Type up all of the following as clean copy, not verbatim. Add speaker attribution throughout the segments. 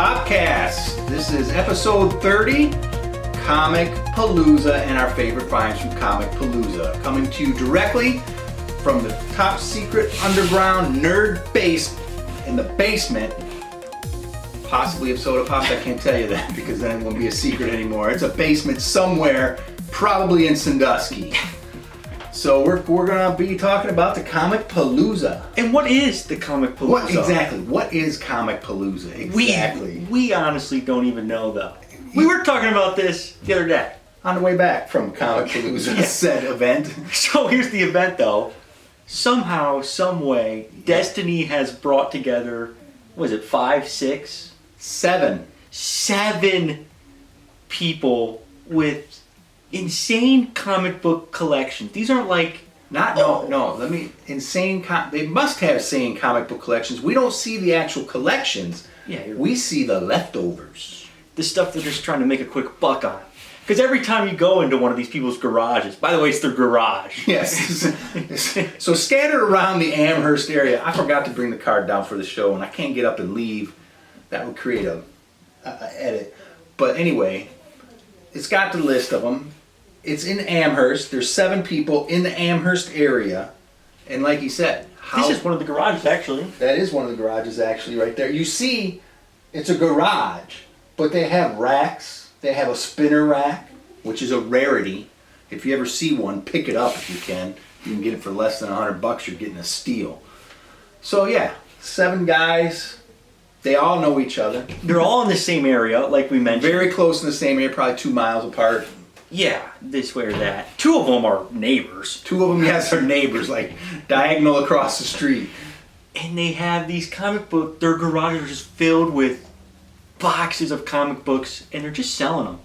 Speaker 1: Popcast. This is episode 30, ComicPalooza, and our favorite finds from ComicPalooza. Coming to you directly from the top secret underground nerd base in the basement, possibly of Soda Pops. I can't tell you that because then it won't be a secret anymore. It's a basement somewhere, probably in Sandusky. So we're gonna be talking about the ComicPalooza.
Speaker 2: And what is the ComicPalooza?
Speaker 1: What is ComicPalooza exactly?
Speaker 2: We honestly don't even know though. We were talking about this the other day.
Speaker 1: On the way back from ComicPalooza said event.
Speaker 2: So here's the event though. Somehow, some way, Destiny has brought together, was it 5, 6?
Speaker 1: 7
Speaker 2: people with insane comic book collections. These aren't like...
Speaker 1: They must have sane comic book collections. We don't see the actual collections.
Speaker 2: Yeah,
Speaker 1: we see the leftovers.
Speaker 2: The stuff they're just trying to make a quick buck on. Because every time you go into one of these people's garages, by the way, it's their garage.
Speaker 1: Yes. So scattered around the Amherst area, I forgot to bring the card down for the show, and I can't get up and leave. That would create a edit. But anyway, it's got the list of them. It's in Amherst. There's 7 people in the Amherst area. And like you said...
Speaker 2: This is one of the garages, actually.
Speaker 1: That is one of the garages, actually, right there. You see, it's a garage, but they have racks. They have a spinner rack, which is a rarity. If you ever see one, pick it up if you can. You can get it for less than $100. You're getting a steal. So yeah, 7 guys. They all know each other.
Speaker 2: They're all in the same area, like we mentioned.
Speaker 1: Very close in the same area, probably 2 miles apart.
Speaker 2: Yeah, this way or that. 2 of them are neighbors.
Speaker 1: 2 of them, yes, are neighbors, like diagonal across the street.
Speaker 2: And they have these comic book, their garages are just filled with boxes of comic books, and they're just selling them.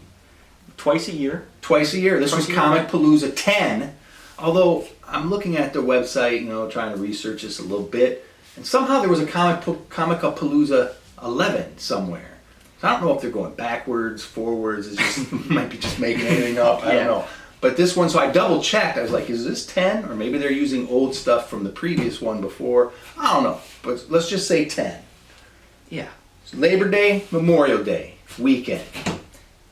Speaker 2: Twice a year.
Speaker 1: This was ComicPalooza 10. Although, I'm looking at their website, trying to research this a little bit. And somehow there was a ComicPalooza 11 somewhere. So I don't know if they're going backwards, forwards. It's just might be just making anything up. I don't know. But this one, so I double checked. I was like, is this 10? Or maybe they're using old stuff from the previous one before. I don't know. But let's just say 10.
Speaker 2: Yeah.
Speaker 1: It's Labor Day, Memorial Day weekend.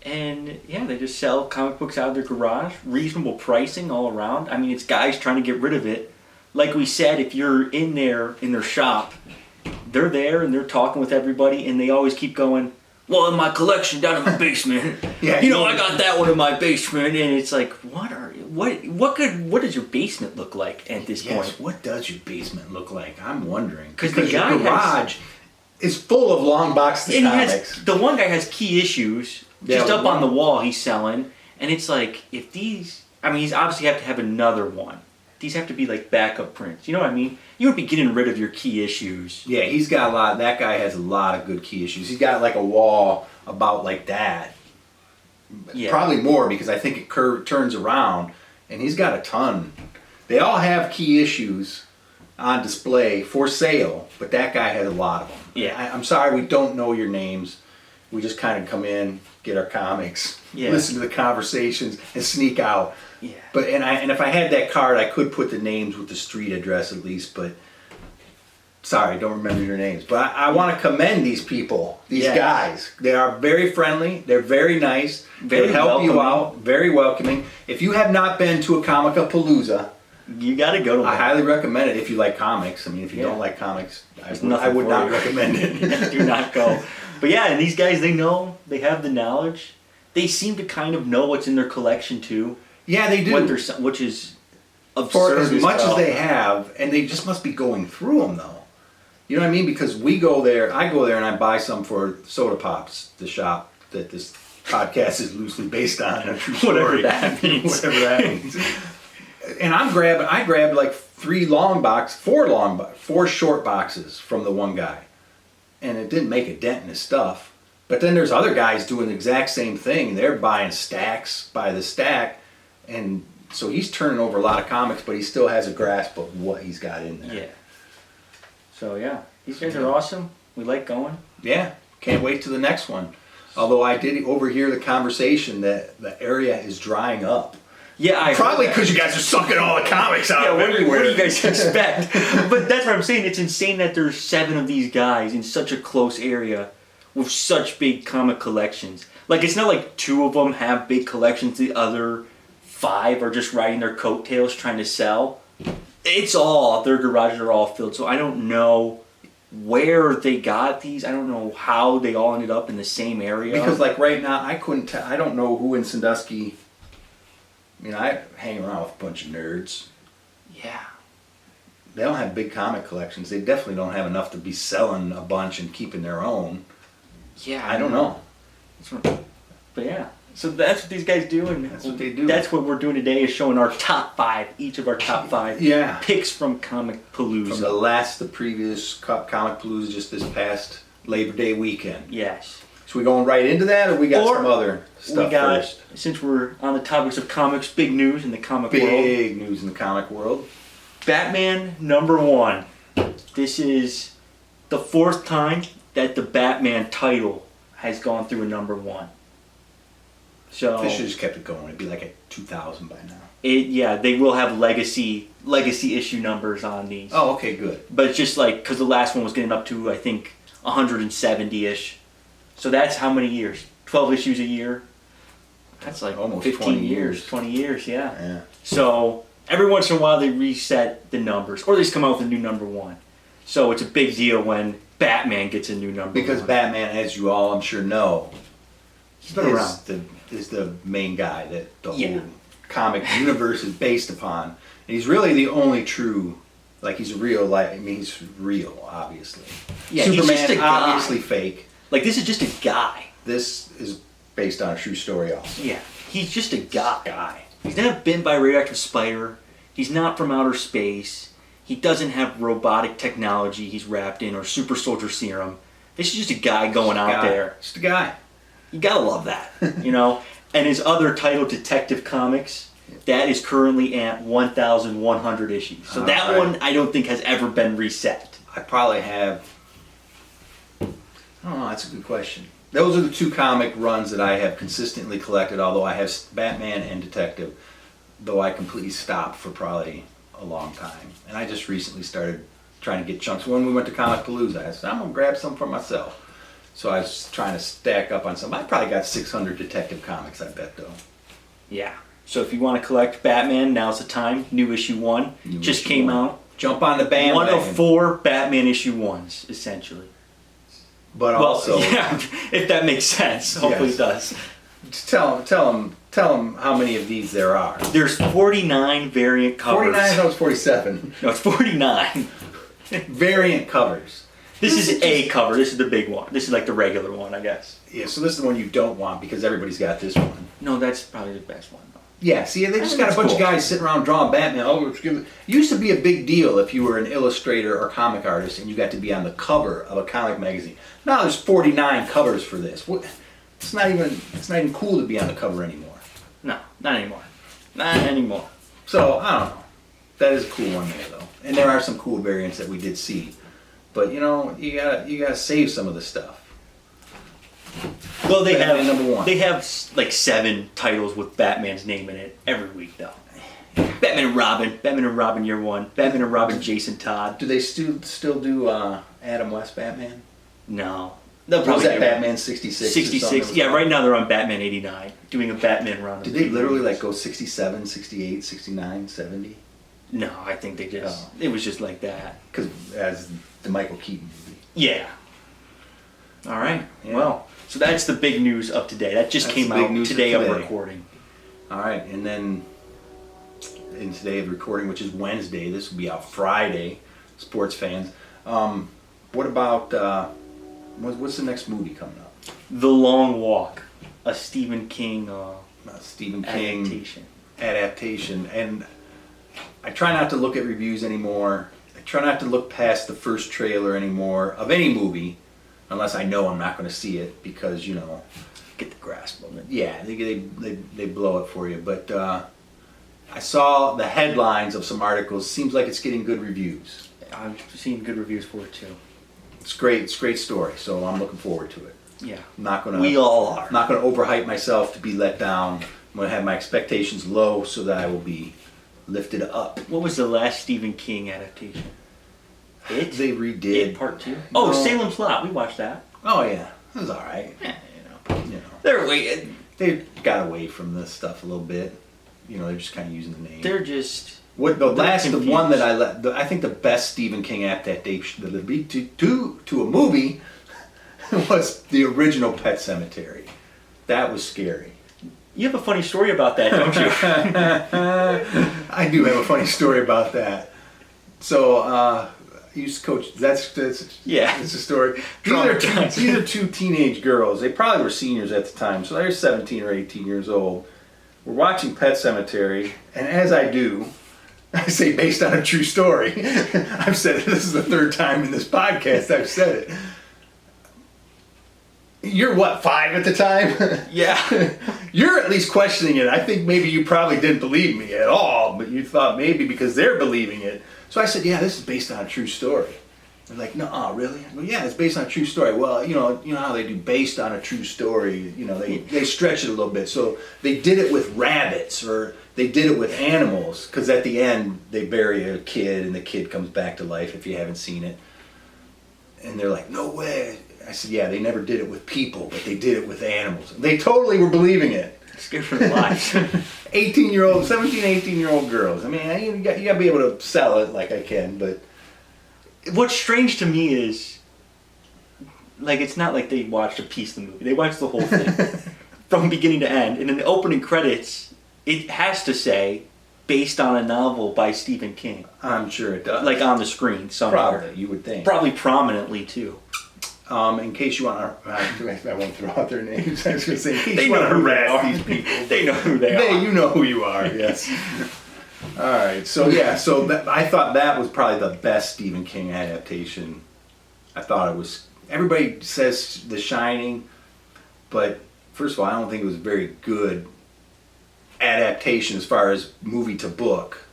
Speaker 2: And yeah, they just sell comic books out of their garage. Reasonable pricing all around. I mean, it's guys trying to get rid of it. Like we said, if you're in there, in their shop, they're there and they're talking with everybody and they always keep going, well, in my collection down in my basement, I got that one in my basement, and it's like, what does your basement look like at this point?
Speaker 1: What does your basement look like? I'm wondering because
Speaker 2: the
Speaker 1: your garage is full of long boxes of comics.
Speaker 2: The one guy has key issues just up on the wall he's selling, and it's like he's obviously have to have another one. These have to be like backup prints. You know what I mean? You would be getting rid of your key issues.
Speaker 1: Yeah, he's got a lot. That guy has a lot of good key issues. He's got like a wall about like that. Yeah. Probably more because I think it turns around, and he's got a ton. They all have key issues on display for sale, but that guy has a lot of them.
Speaker 2: Yeah.
Speaker 1: I'm sorry we don't know your names. We just kind of come in, get our comics, listen to the conversations, and sneak out.
Speaker 2: Yeah.
Speaker 1: But and if I had that card, I could put the names with the street address at least. But sorry, don't remember your names. But I want to commend these people, these guys. They are very friendly. They're very nice. They help you out. Very welcoming. If you have not been to a ComicPalooza,
Speaker 2: you got to go to one.
Speaker 1: I highly recommend it if you like comics. I mean, if you don't like comics, I would not recommend it.
Speaker 2: Do not go. But yeah, and these guys, they have the knowledge. They seem to kind of know what's in their collection too.
Speaker 1: Yeah, they do.
Speaker 2: Which is absurd.
Speaker 1: For as much as they have, and they just must be going through them though. You know what I mean? Because I go there and I buy some for Soda Pops, the shop that this podcast is loosely based on.
Speaker 2: Whatever that means.
Speaker 1: And I grabbed like 4 short boxes from the one guy. And it didn't make a dent in his stuff. But then there's other guys doing the exact same thing. They're buying stacks by the stack. And so he's turning over a lot of comics, but he still has a grasp of what he's got in there.
Speaker 2: Yeah. So yeah, these guys are awesome. We like going.
Speaker 1: Yeah, can't wait to the next one. Although I did overhear the conversation that the area is drying up.
Speaker 2: Yeah,
Speaker 1: probably because you guys are sucking all the comics out of everywhere.
Speaker 2: What do you guys expect? But that's what I'm saying. It's insane that there's 7 of these guys in such a close area with such big comic collections. Like, it's not like 2 of them have big collections, the other 5 are just riding their coattails trying to sell. It's all, their garages are all filled, so I don't know where they got these. I don't know how they all ended up in the same area.
Speaker 1: Because like right now, I couldn't tell, I don't know who in Sandusky, I mean, I hang around with a bunch of nerds.
Speaker 2: Yeah.
Speaker 1: They don't have big comic collections. They definitely don't have enough to be selling a bunch and keeping their own.
Speaker 2: Yeah.
Speaker 1: I don't know.
Speaker 2: But yeah. So that's what these guys do, and
Speaker 1: That's what they do.
Speaker 2: That's what we're doing today, is showing our top 5, each of our top 5 picks from ComicPalooza.
Speaker 1: From the previous ComicPalooza, just this past Labor Day weekend.
Speaker 2: Yes.
Speaker 1: So we going right into that, or we got some other stuff first?
Speaker 2: Since we're on the topics of comics, big news in the comic world.
Speaker 1: Big news in the comic world.
Speaker 2: Batman #1. This is the 4th time that the Batman title has gone through a #1. So
Speaker 1: They should just kept it going. It'd be like at 2,000 by now.
Speaker 2: They will have legacy issue numbers on these.
Speaker 1: Oh, okay, good.
Speaker 2: But it's just like, because the last one was getting up to, I think, 170-ish. So that's how many years? 12 issues a year? That's like
Speaker 1: almost
Speaker 2: 15
Speaker 1: 20
Speaker 2: years. 20 years, yeah.
Speaker 1: Yeah.
Speaker 2: So every once in a while they reset the numbers, or they just come out with a new #1. So it's a big deal when Batman gets a new #1.
Speaker 1: Because Batman, as you all I'm sure know,
Speaker 2: he's been around.
Speaker 1: Is the main guy that the whole comic universe is based upon. And he's really the only true, like he's real, he's real, obviously.
Speaker 2: Yeah,
Speaker 1: Superman,
Speaker 2: he's just a guy.
Speaker 1: obviously fake.
Speaker 2: Like, this is just a guy.
Speaker 1: This is based on a true story also.
Speaker 2: Yeah, he's just a guy. He's not bitten by a radioactive spider. He's not from outer space. He doesn't have robotic technology he's wrapped in, or super soldier serum. This is just a guy going out there.
Speaker 1: Just a guy.
Speaker 2: You gotta love that, you know? And his other title, Detective Comics, that is currently at 1,100 issues. So that one I don't think has ever been reset.
Speaker 1: I probably have, I don't know, that's a good question. Those are the 2 comic runs that I have consistently collected, although I have Batman and Detective, though I completely stopped for probably a long time. And I just recently started trying to get chunks. When we went to ComicPalooza, I said, I'm going to grab some for myself. So I was trying to stack up on some. I probably got 600 Detective Comics, I bet, though.
Speaker 2: Yeah. So if you want to collect Batman, now's the time. New issue 1 just came out.
Speaker 1: Jump on the bandwagon.
Speaker 2: 1 of 4 Batman issue 1s, essentially.
Speaker 1: But also,
Speaker 2: yeah, if that makes sense. Hopefully it does.
Speaker 1: Just tell them how many of these there are.
Speaker 2: There's 49 variant covers.
Speaker 1: 49? No, it's 47.
Speaker 2: No, it's 49.
Speaker 1: Variant covers.
Speaker 2: This is a cover. This is the big one. This is like the regular one, I guess.
Speaker 1: Yeah, so this is the one you don't want because everybody's got this one.
Speaker 2: No, that's probably the best one, though.
Speaker 1: Yeah, see, they just got a bunch of guys sitting around drawing Batman. Oh, it used to be a big deal if you were an illustrator or comic artist and you got to be on the cover of a comic magazine. Now there's 49 covers for this. It's not even cool to be on the cover anymore.
Speaker 2: No, not anymore. Not anymore.
Speaker 1: So, I don't know. That is a cool one there, though. And there are some cool variants that we did see. But, you know, you gotta save some of the stuff.
Speaker 2: Well, they
Speaker 1: Batman #1.
Speaker 2: They have like 7 titles with Batman's name in it every week, though. Batman and Robin Year 1, Batman and Robin Jason Todd.
Speaker 1: Do they still do Adam West Batman?
Speaker 2: No.
Speaker 1: Was that Batman 66?
Speaker 2: 66. Yeah, right now they're on Batman 89, doing a Batman run.
Speaker 1: Did they literally like go 67, 68, 69, 70?
Speaker 2: No, I think they just, it was just like that.
Speaker 1: Because as the Michael Keaton movie.
Speaker 2: Yeah. All right.
Speaker 1: Yeah.
Speaker 2: Well, so that's the big news of today. That just came out today of recording.
Speaker 1: All right, and then in today of recording, which is Wednesday, this will be out Friday, sports fans. What about, what's the next movie coming up?
Speaker 2: The Long Walk, a Stephen King
Speaker 1: adaptation. And I try not to look at reviews anymore. I try not to look past the first trailer anymore of any movie, unless I know I'm not going to see it, because, you know,
Speaker 2: get the grasp of it.
Speaker 1: Yeah, they blow it for you. But I saw the headlines of some articles. Seems like it's getting good reviews.
Speaker 2: I've seen good reviews for it too.
Speaker 1: It's great. It's a great story. So I'm looking forward to it.
Speaker 2: Yeah.
Speaker 1: We
Speaker 2: all are.
Speaker 1: I'm not gonna overhype myself to be let down. I'm gonna have my expectations low so that I will be lifted up.
Speaker 2: What was the last Stephen King adaptation?
Speaker 1: They redid
Speaker 2: It Part 2. Oh, Salem's Lot. We watched that.
Speaker 1: Oh yeah, It was all right. They got away from this stuff a little bit. They're just kind of using the name.
Speaker 2: They're just...
Speaker 1: The one that I think the best Stephen King adaptation to a movie was the original Pet Sematary. That was scary.
Speaker 2: You have a funny story about that, don't you?
Speaker 1: I do have a funny story about that. So, I used to coach. That's a story. These are two teenage girls. They probably were seniors at the time, so they're 17 or 18 years old. We're watching Pet Sematary, and as I do, I say based on a true story. I've said it. This is the third time in this podcast I've said it. You're what, 5 at the time?
Speaker 2: Yeah.
Speaker 1: You're at least questioning it. I think maybe you probably didn't believe me at all, but you thought maybe because they're believing it. So I said, yeah, this is based on a true story. They're like, no, really? I go, yeah, it's based on a true story. Well, you know how they do based on a true story. They stretch it a little bit. So they did it with rabbits, or they did it with animals, because at the end they bury a kid and the kid comes back to life if you haven't seen it. And they're like, no way. I said, yeah, they never did it with people, but they did it with animals. They totally were believing it.
Speaker 2: Scared for their lives.
Speaker 1: 17, 18-year-old girls. I mean, you got to be able to sell it like I can, but...
Speaker 2: What's strange to me is, it's not like they watched a piece of the movie. They watched the whole thing from beginning to end. And in the opening credits, it has to say, based on a novel by Stephen King.
Speaker 1: I'm sure it does.
Speaker 2: On the screen somewhere.
Speaker 1: Probably, you would think.
Speaker 2: Probably prominently, too.
Speaker 1: In case you want to... I won't throw out their names. I was going to say, in case
Speaker 2: they
Speaker 1: you want to harass these people.
Speaker 2: They know who they are.
Speaker 1: You know who you are, yes. All right, so I thought that was probably the best Stephen King adaptation. I thought it was... Everybody says The Shining, but first of all, I don't think it was a very good adaptation as far as movie to book.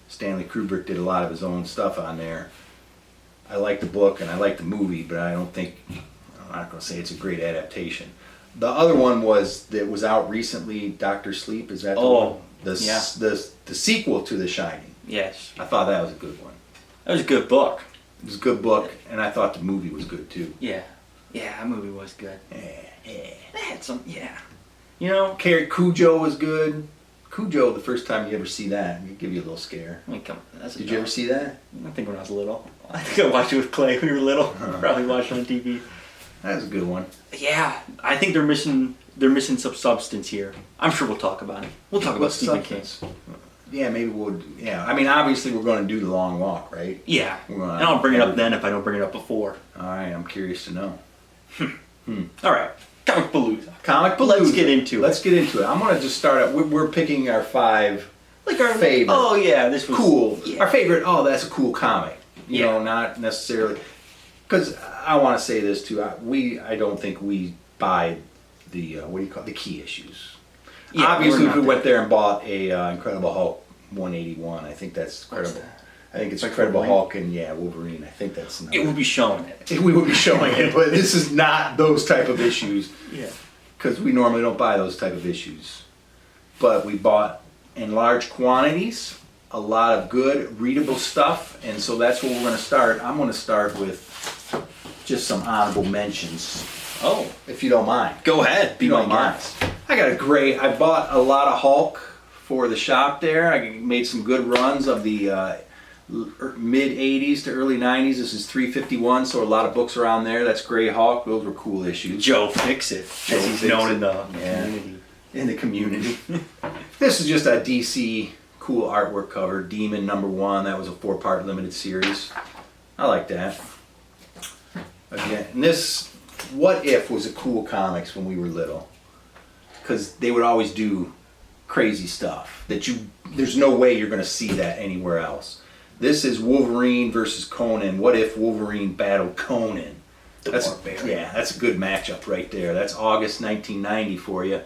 Speaker 1: Stanley Kubrick did a lot of his own stuff on there. I like the book and I like the movie, but I'm not going to say it's a great adaptation. The other one that was out recently, Dr. Sleep, is that the one? The sequel to The Shining.
Speaker 2: Yes.
Speaker 1: I thought that was a good one.
Speaker 2: That was a good book.
Speaker 1: It was a good book, and I thought the movie was good too.
Speaker 2: Yeah. Yeah, that movie was good.
Speaker 1: Yeah.
Speaker 2: That had some, yeah.
Speaker 1: Cujo was good. Cujo, the first time you ever see that, it'd give you a little scare. Did you ever see that?
Speaker 2: I think when I was little. I think I watched it with Clay when we were little. Probably watched it on TV.
Speaker 1: That was a good one.
Speaker 2: Yeah, I think they're missing some substance here. I'm sure we'll talk about it. We'll talk about Stephen King.
Speaker 1: Yeah, maybe we'll. Yeah, I mean, obviously we're going to do The Long Walk, right?
Speaker 2: Yeah, and I'll bring it up then if I don't bring it up before.
Speaker 1: All right, I'm curious to know.
Speaker 2: All right,
Speaker 1: ComicPalooza.
Speaker 2: Let's get into it.
Speaker 1: I'm going to just start up. We're picking our 5
Speaker 2: our favorite. Oh yeah, this was
Speaker 1: cool.
Speaker 2: Yeah.
Speaker 1: Our favorite. Oh, that's a cool comic. You know, not necessarily. Because I want to say this too. I don't think we buy the the key issues. Yeah, obviously, if we went there and bought a Incredible Hulk 181, I think that's Incredible. I think it's Incredible Hulk and Wolverine. I think that's.
Speaker 2: It would be showing it.
Speaker 1: We would be showing it, but this is not those type of issues.
Speaker 2: Yeah.
Speaker 1: Because we normally don't buy those type of issues, but we bought in large quantities a lot of good readable stuff, and so that's where we're going to start. I'm going to start with just some honorable mentions.
Speaker 2: Oh,
Speaker 1: if you don't mind.
Speaker 2: Go ahead.
Speaker 1: If you don't mind. I bought a lot of Hulk for the shop there. I made some good runs of the mid 80s to early 90s. This is 351, so a lot of books around there. That's Gray Hulk. Those were cool issues.
Speaker 2: Joe Fixit, as he's known in the community.
Speaker 1: In the community. This is just a DC cool artwork cover. Demon #1. That was a 4-part limited series. I like that. Again, and this What If was a cool comics when we were little, because they would always do crazy stuff that there's no way you're going to see that anywhere else. This is Wolverine versus Conan. What if Wolverine battled Conan? That's a good matchup right there. That's August 1990 for you.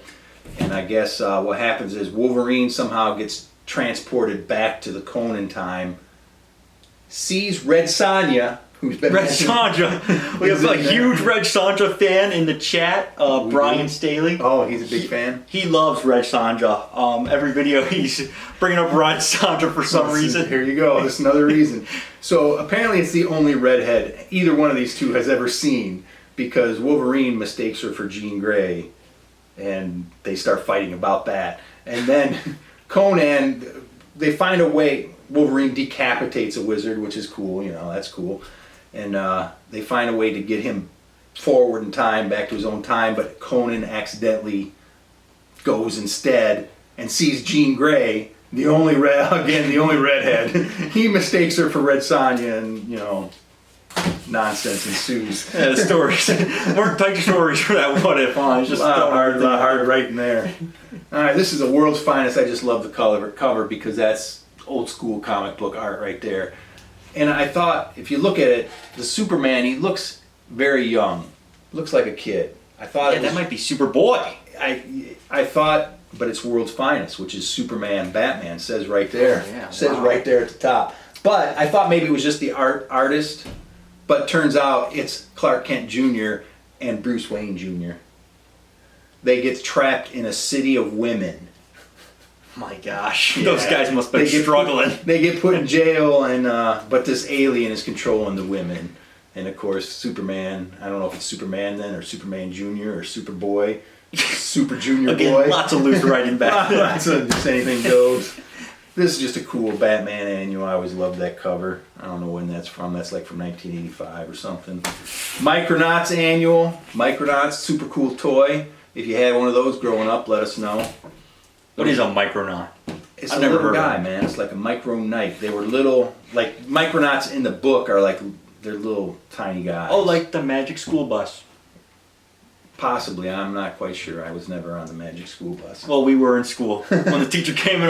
Speaker 1: And I guess what happens is Wolverine somehow gets transported back to the Conan time, sees Red Sonja, who's been
Speaker 2: Red Sonja. We have a huge Red Sonja fan in the chat, Brian Staley.
Speaker 1: Oh, he's a big fan?
Speaker 2: He loves Red Sonja. Every video he's bringing up Red Sonja for some reason.
Speaker 1: Here you go, that's another reason. So apparently it's the only redhead either one of these two has ever seen. because Wolverine mistakes her for Jean Grey, and they start fighting about that. And then Conan, they find a way. Wolverine decapitates a wizard, which is cool. That's cool. And they find a way to get him forward in time, back to his own time. But Conan accidentally goes instead and sees Jean Grey, the only redhead. He mistakes her for Red Sonja, and nonsense ensues.
Speaker 2: Yeah, the stories weren't tight stories for that What If. It's just
Speaker 1: a lot hard writing there. All right, this is the world's finest. I just love the cover because that's old school comic book art right there. And I thought, if you look at it, the Superman, he looks very young, looks like a kid. I thought
Speaker 2: that might be Superboy.
Speaker 1: I thought, but it's world's finest, which is Superman, Batman, says right there.
Speaker 2: Oh, yeah.
Speaker 1: Says right there at the top. But I thought maybe it was just the artist, but turns out it's Clark Kent Jr. and Bruce Wayne Jr. They get trapped in a city of women.
Speaker 2: My gosh, those guys must be struggling.
Speaker 1: They get put in jail, and but this alien is controlling the women. And of course, Superman, I don't know if it's Superman then, or Superman Jr. or Superboy, Super Junior
Speaker 2: Again,
Speaker 1: Boy.
Speaker 2: lots of loose writing back there.
Speaker 1: Lots of just anything goes. This is just a cool Batman annual. I always loved that cover. I don't know when that's from. That's like from 1985 or something. Micronauts annual. Micronauts, super cool toy. If you had one of those growing up, let us know.
Speaker 2: What is a Micronaut?
Speaker 1: It's a little guy, man. It's like a micro knight. They were little, like Micronauts in the book are like, they're little tiny guys.
Speaker 2: Oh, like the Magic School Bus.
Speaker 1: Possibly, I'm not quite sure. I was never on the Magic School Bus.
Speaker 2: Well, we were in school. When the teacher came in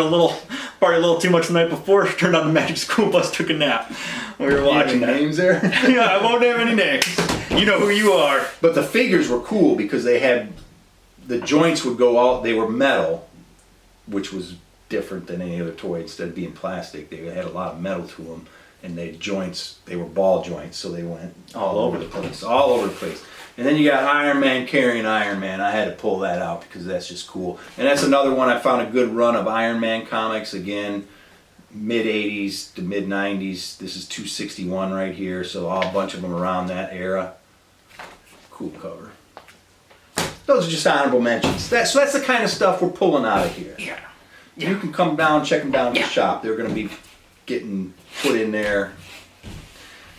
Speaker 2: party a little too much the night before, turned on the Magic School Bus, took a nap. We were watching that.
Speaker 1: Names there?
Speaker 2: Yeah, I won't have any names. You know who you are.
Speaker 1: But the figures were cool because they had, the joints would go out, they were metal, which was different than any other toy. Instead of being plastic, they had a lot of metal to them. And they were ball joints, so they went all over the place. All over the place. And then you got Iron Man carrying Iron Man. I had to pull that out because that's just cool. And that's another one. I found a good run of Iron Man comics. Again, mid-80s to mid-90s. This is 261 right here, so a bunch of them around that era. Cool cover. Those are just honorable mentions. So that's the kind of stuff we're pulling out of here.
Speaker 2: Yeah.
Speaker 1: You can come down, check them down at the shop. They're going to be getting put in there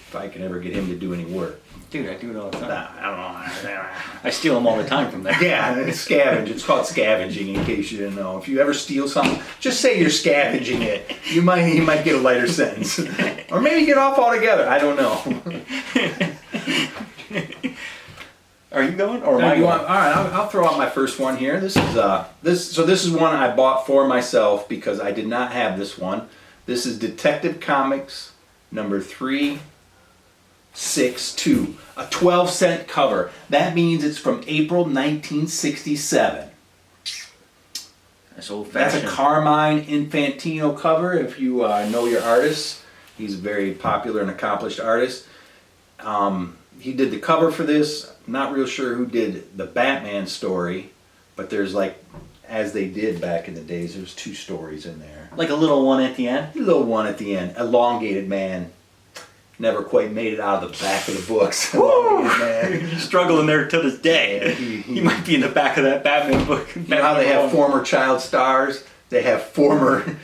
Speaker 1: if I can ever get him to do any work.
Speaker 2: Dude, I do it all the time.
Speaker 1: I don't know.
Speaker 2: I steal them all the time from there.
Speaker 1: Yeah, it's scavenge. It's called scavenging, in case you didn't know. If you ever steal something, just say you're scavenging it. You might get a lighter sentence, or maybe get off altogether. I don't know.
Speaker 2: Are you going, or am I going?
Speaker 1: All right, I'll throw out my first one here. This is one I bought for myself because I did not have this one. This is Detective Comics number 362, a 12-cent cover. That means it's from April 1967.
Speaker 2: That's old-fashioned.
Speaker 1: That's a Carmine Infantino cover. If you know your artist, he's a very popular and accomplished artist. He did the cover for this. Not real sure who did the Batman story, but there's like, as they did back in the days, there's 2 stories in there.
Speaker 2: Like a little one at the end?
Speaker 1: A little one at the end. Elongated Man. Never quite made it out of the back of the books. Elongated Man.
Speaker 2: He's struggling there to this day.
Speaker 1: Yeah,
Speaker 2: he might be in the back of that Batman book.
Speaker 1: You know how they have former child stars? They have former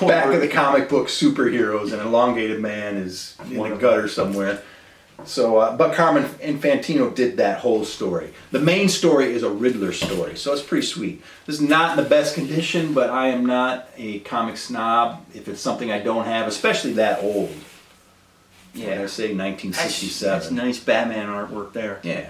Speaker 1: back of the comic book superheroes, and Elongated Man is in the gutter somewhere. So, but Carmine Infantino did that whole story. The main story is a Riddler story, so it's pretty sweet. This is not in the best condition, but I am not a comic snob. If it's something I don't have, especially that old. Yeah, I say 1967.
Speaker 2: That's nice Batman artwork there.
Speaker 1: Yeah,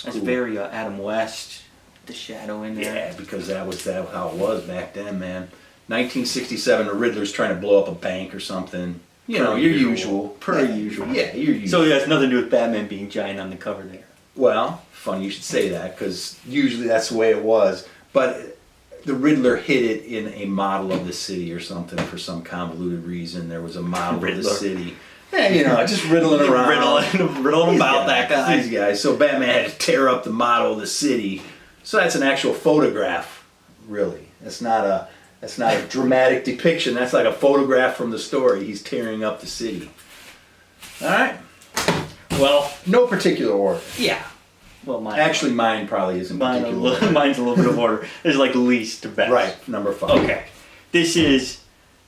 Speaker 2: that's
Speaker 1: cool.
Speaker 2: very Adam West. The shadow in there.
Speaker 1: Yeah, because that was how it was back then, man. 1967, the Riddler's trying to blow up a bank or something. You know, your usual.
Speaker 2: Per usual.
Speaker 1: Yeah, your usual.
Speaker 2: So it has nothing to do with Batman being giant on the cover there.
Speaker 1: Well, funny you should say that, because usually that's the way it was. But the Riddler hid it in a model of the city or something for some convoluted reason. There was a model of the city. Yeah, you know, just riddling around.
Speaker 2: Riddling about that guy.
Speaker 1: These guys. So Batman had to tear up the model of the city. So that's an actual photograph, really. That's not a dramatic depiction. That's like a photograph from the story. He's tearing up the city. All right.
Speaker 2: Well,
Speaker 1: no particular order.
Speaker 2: yeah. Well, mine
Speaker 1: Actually, mine probably isn't particularly.
Speaker 2: mine's a little bit of order. It's like least to best.
Speaker 1: Right, number 5.
Speaker 2: Okay. This is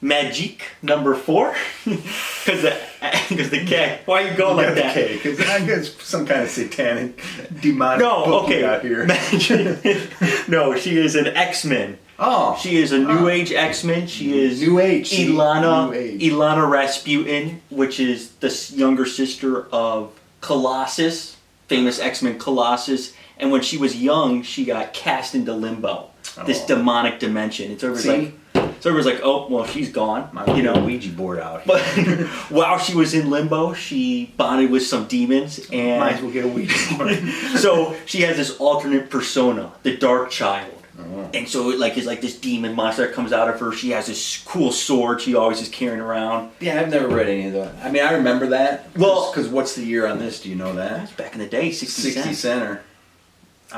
Speaker 2: Magik, number 4. Because the K. Why are you going like that?
Speaker 1: Because I guess some kind of satanic, demonic book you got here.
Speaker 2: Magik. No, she is an X-Men.
Speaker 1: Oh.
Speaker 2: She is a New Age X-Men. She is
Speaker 1: New Age.
Speaker 2: Ilana Rasputin, which is the younger sister of Colossus, famous X-Men Colossus. And when she was young, she got cast into limbo, this demonic dimension. It's everybody's like, oh, well, she's gone.
Speaker 1: You know, Ouija board out here.
Speaker 2: But while she was in limbo, she bonded with some demons, and
Speaker 1: might as well get a Ouija board.
Speaker 2: so she has this alternate persona, the Dark Child. And so it's like this demon monster that comes out of her. She has this cool sword she always is carrying around.
Speaker 1: Yeah, I've never read any of that. I mean, I remember that.
Speaker 2: Well,
Speaker 1: because what's the year on this? Do you know that?
Speaker 2: That's back in the day, 60
Speaker 1: cent.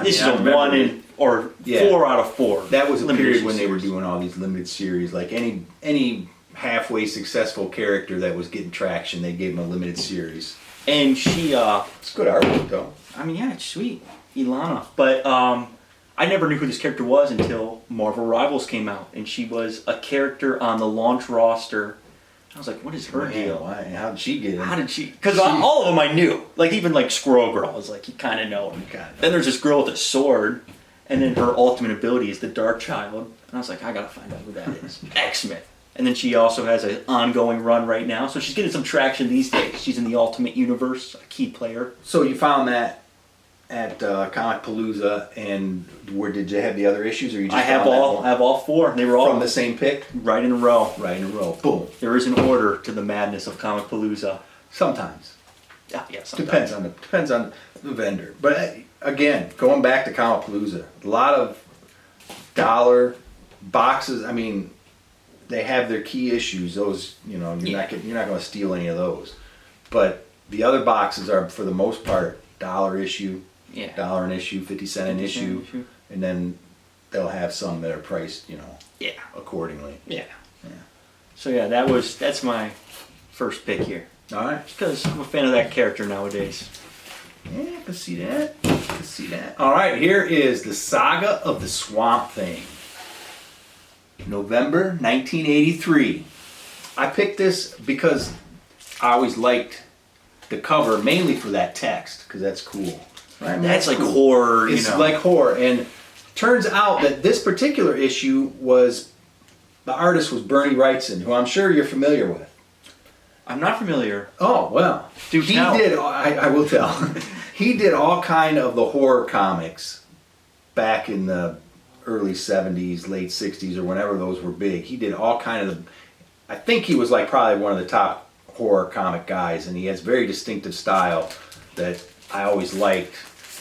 Speaker 2: This is a 4 out of 4.
Speaker 1: That was a period when they were doing all these limited series. Like any halfway successful character that was getting traction, they gave them a limited series.
Speaker 2: And she,
Speaker 1: it's good artwork though.
Speaker 2: I mean, yeah, it's sweet, Ilana. But I never knew who this character was until Marvel Rivals came out, and she was a character on the launch roster. I was like, what is her deal?
Speaker 1: Why? How did she get in?
Speaker 2: How did she? Because all of them I knew. Like, even like Squirrel Girl, I was like, you kind of know her. Then there's this girl with a sword, and then her ultimate ability is the Dark Child. And I was like, I gotta find out who that is. X-Men. And then she also has an ongoing run right now, so she's getting some traction these days. She's in the Ultimate Universe, a key player.
Speaker 1: So you found that at ComicPalooza, and where did you have the other issues, or you just
Speaker 2: I have all 4. They were all
Speaker 1: from the same pick,
Speaker 2: right in a row.
Speaker 1: Right in a row. Boom.
Speaker 2: There is an order to the madness of ComicPalooza.
Speaker 1: Sometimes.
Speaker 2: Yeah, sometimes.
Speaker 1: Depends on the vendor. But again, going back to ComicPalooza, a lot of dollar boxes. I mean, they have their key issues. Those, you're not going to steal any of those. But the other boxes are, for the most part, dollar issue. Yeah. $1 an issue, 50 cent an issue, and then they'll have some that are priced, accordingly.
Speaker 2: Yeah. So that's my first pick here.
Speaker 1: All right.
Speaker 2: Because I'm a fan of that character nowadays.
Speaker 1: Yeah, I can see that. All right, here is the Saga of the Swamp Thing. November 1983. I picked this because I always liked the cover, mainly for that text, because that's cool.
Speaker 2: Right? That's like cool. Horror,
Speaker 1: It's like horror, and turns out that this particular issue the artist was Bernie Wrightson, who I'm sure you're familiar with.
Speaker 2: I'm not familiar.
Speaker 1: Oh, well. I will tell. He did all kind of the horror comics back in the early 70s, late 60s, or whenever those were big. He did all kind of I think he was like probably one of the top horror comic guys, and he has very distinctive style that I always liked.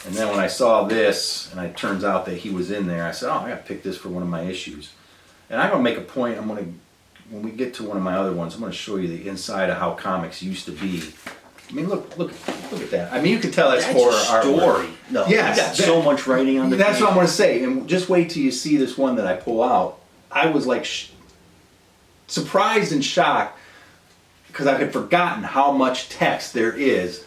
Speaker 1: And then when I saw this, and it turns out that he was in there, I said, oh, I got to pick this for one of my issues. And I'm going to make a point. When we get to one of my other ones, I'm going to show you the inside of how comics used to be. I mean, look at that. I mean, you can tell that's horror
Speaker 2: story. No,
Speaker 1: yes,
Speaker 2: got so much writing on the
Speaker 1: That's
Speaker 2: page.
Speaker 1: what I'm going to say. And just wait till you see this one that I pull out. I was like surprised and shocked because I had forgotten how much text there is.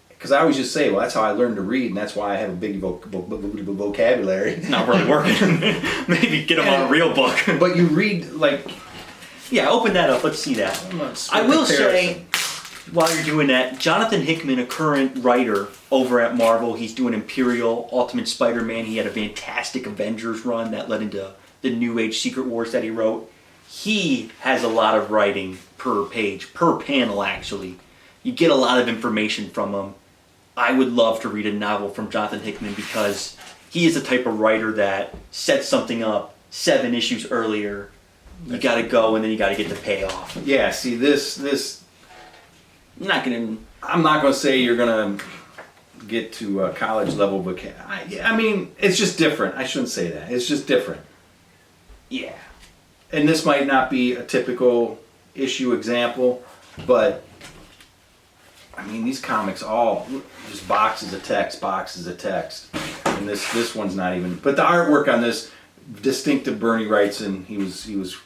Speaker 1: Because I always just say, well, that's how I learned to read, and that's why I have a big vocabulary.
Speaker 2: It's not really working. Maybe get them on a real book.
Speaker 1: But you read, like...
Speaker 2: Yeah, open that up. Let's see that. I will say, while you're doing that, Jonathan Hickman, a current writer over at Marvel, he's doing Imperial, Ultimate Spider-Man. He had a fantastic Avengers run that led into the New Age Secret Wars that he wrote. He has a lot of writing per page, per panel, actually. You get a lot of information from him. I would love to read a novel from Jonathan Hickman because he is the type of writer that sets something up 7 issues earlier. You got to go, and then you got to get the payoff.
Speaker 1: Yeah, see, this
Speaker 2: I'm not going
Speaker 1: to say you're going to get to college level vocabulary. I mean, it's just different. I shouldn't say that. It's just different.
Speaker 2: Yeah.
Speaker 1: And this might not be a typical issue example, but I mean, these comics all just boxes of text, and this one's not even. But the artwork on this, distinctive Bernie Wrightson. He was.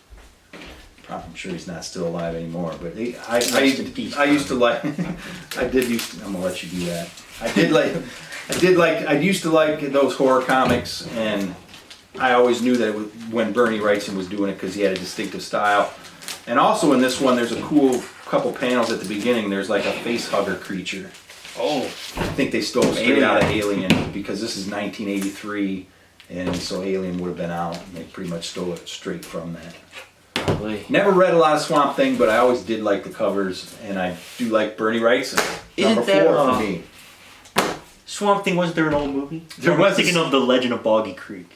Speaker 1: I'm sure he's not still alive anymore. But I used to like. I'm gonna let you do that. I used to like those horror comics, and I always knew that it was when Bernie Wrightson was doing it because he had a distinctive style. And also in this one, there's a cool couple panels at the beginning. There's like a face hugger creature.
Speaker 2: Oh.
Speaker 1: I think they stole straight out of Alien because this is 1983, and so Alien would have been out, and they pretty much stole it straight from that.
Speaker 2: Probably.
Speaker 1: Never read a lot of Swamp Thing, but I always did like the covers, and I do like Bernie Wrightson. Number 4 for me.
Speaker 2: Swamp Thing, wasn't there an old movie?
Speaker 1: I'm
Speaker 2: thinking of The Legend of Boggy Creek.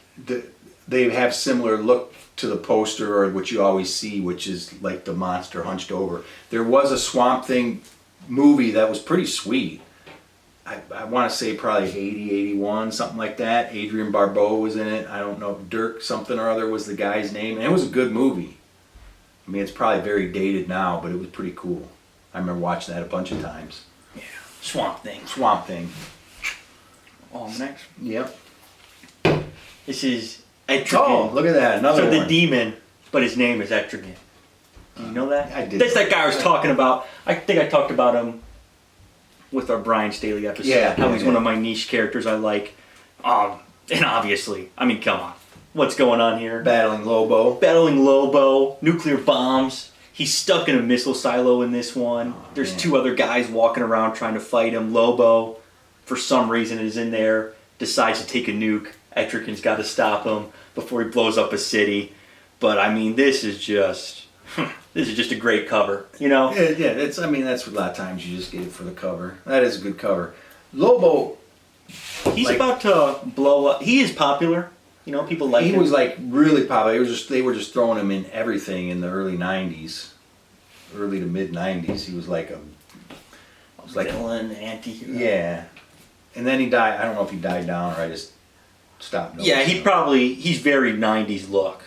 Speaker 1: They have similar look to the poster, or what you always see, which is like the monster hunched over. There was a Swamp Thing movie that was pretty sweet. I want to say probably 80, 81, something like that. Adrian Barbeau was in it. I don't know, Dirk something or other was the guy's name. And it was a good movie. I mean, it's probably very dated now, but it was pretty cool. I remember watching that a bunch of times.
Speaker 2: Yeah. Swamp Thing.
Speaker 1: Swamp Thing.
Speaker 2: Almanacs.
Speaker 1: Yep.
Speaker 2: This is Etrigan.
Speaker 1: Oh, look at that. Another
Speaker 2: one.
Speaker 1: So
Speaker 2: the demon, but his name is Etrigan. Do you know that?
Speaker 1: I did.
Speaker 2: That's that guy I was talking about. I think I talked about him with our Brian Staley episode.
Speaker 1: Yeah.
Speaker 2: How he's one of my niche characters I like. And obviously, I mean, come on. What's going on here?
Speaker 1: Battling Lobo.
Speaker 2: Nuclear bombs. He's stuck in a missile silo in this one. There's 2 other guys walking around trying to fight him. Lobo, for some reason, is in there, decides to take a nuke. Etrigan's got to stop him before he blows up a city. But I mean, this is just a great cover, you know?
Speaker 1: Yeah, that's a lot of times you just get it for the cover. That is a good cover. Lobo,
Speaker 2: he's about to blow up. He is popular. You know, people like him.
Speaker 1: He was like really popular. They were just throwing him in everything in the early 90s. Early to mid 90s. He was like a
Speaker 2: villain, anti-hero.
Speaker 1: Yeah. And then he died. I don't know if he died down or I just stopped noticing.
Speaker 2: Yeah, he's very 90s look.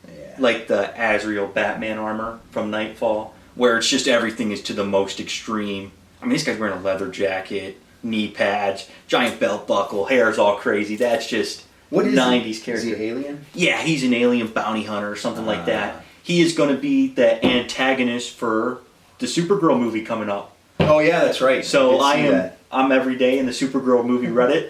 Speaker 1: Yeah.
Speaker 2: Like the Azrael Batman armor from Nightfall, where it's just everything is to the most extreme. I mean, this guy's wearing a leather jacket, knee pads, giant belt buckle, hair's all crazy. That's just
Speaker 1: what
Speaker 2: 90s character.
Speaker 1: Is he an alien?
Speaker 2: Yeah, he's an alien bounty hunter or something like that. He is going to be the antagonist for the Supergirl movie coming up.
Speaker 1: Oh yeah, that's right.
Speaker 2: So I'm every day in the Supergirl movie Reddit.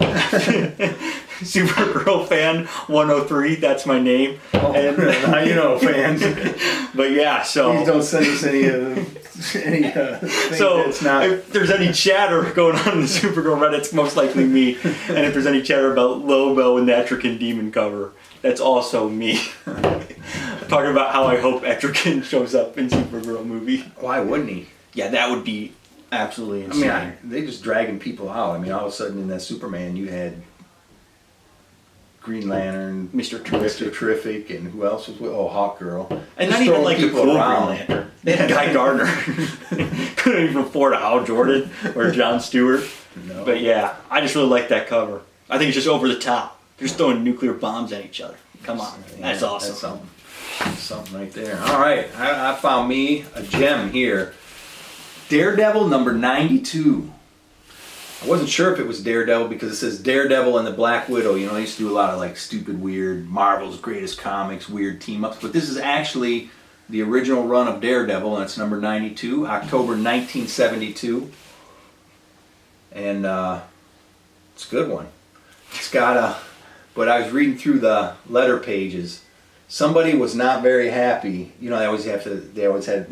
Speaker 2: Supergirl fan 103, that's my name.
Speaker 1: Oh, and now you know, fans.
Speaker 2: But yeah, so
Speaker 1: please don't send us any
Speaker 2: so if there's any chatter going on in the Supergirl Reddit, it's most likely me. And if there's any chatter about Lobo and the Etrigan Demon cover, that's also me. Talking about how I hope Etrigan shows up in Supergirl movie.
Speaker 1: Why wouldn't he?
Speaker 2: Yeah, that would be absolutely insane.
Speaker 1: I mean, they just dragging people out. I mean, all of a sudden in that Superman, you had Green Lantern,
Speaker 2: Mr.
Speaker 1: Terrific, and who else was with? Oh, Hawkgirl.
Speaker 2: And not even like a cool Green Lantern. They had Guy Gardner. Couldn't even afford a Hal Jordan or John Stewart. No. But yeah, I just really like that cover. I think it's just over the top. They're just throwing nuclear bombs at each other. Come on, that's awesome.
Speaker 1: That's something right there. All right, I found me a gem here. Daredevil number 92. I wasn't sure if it was Daredevil because it says Daredevil and the Black Widow. You know, I used to do a lot of like stupid, weird Marvel's Greatest Comics, weird team-ups. But this is actually the original run of Daredevil, and it's number 92, October 1972. And it's a good one. It's got a... But I was reading through the letter pages. Somebody was not very happy. You know, they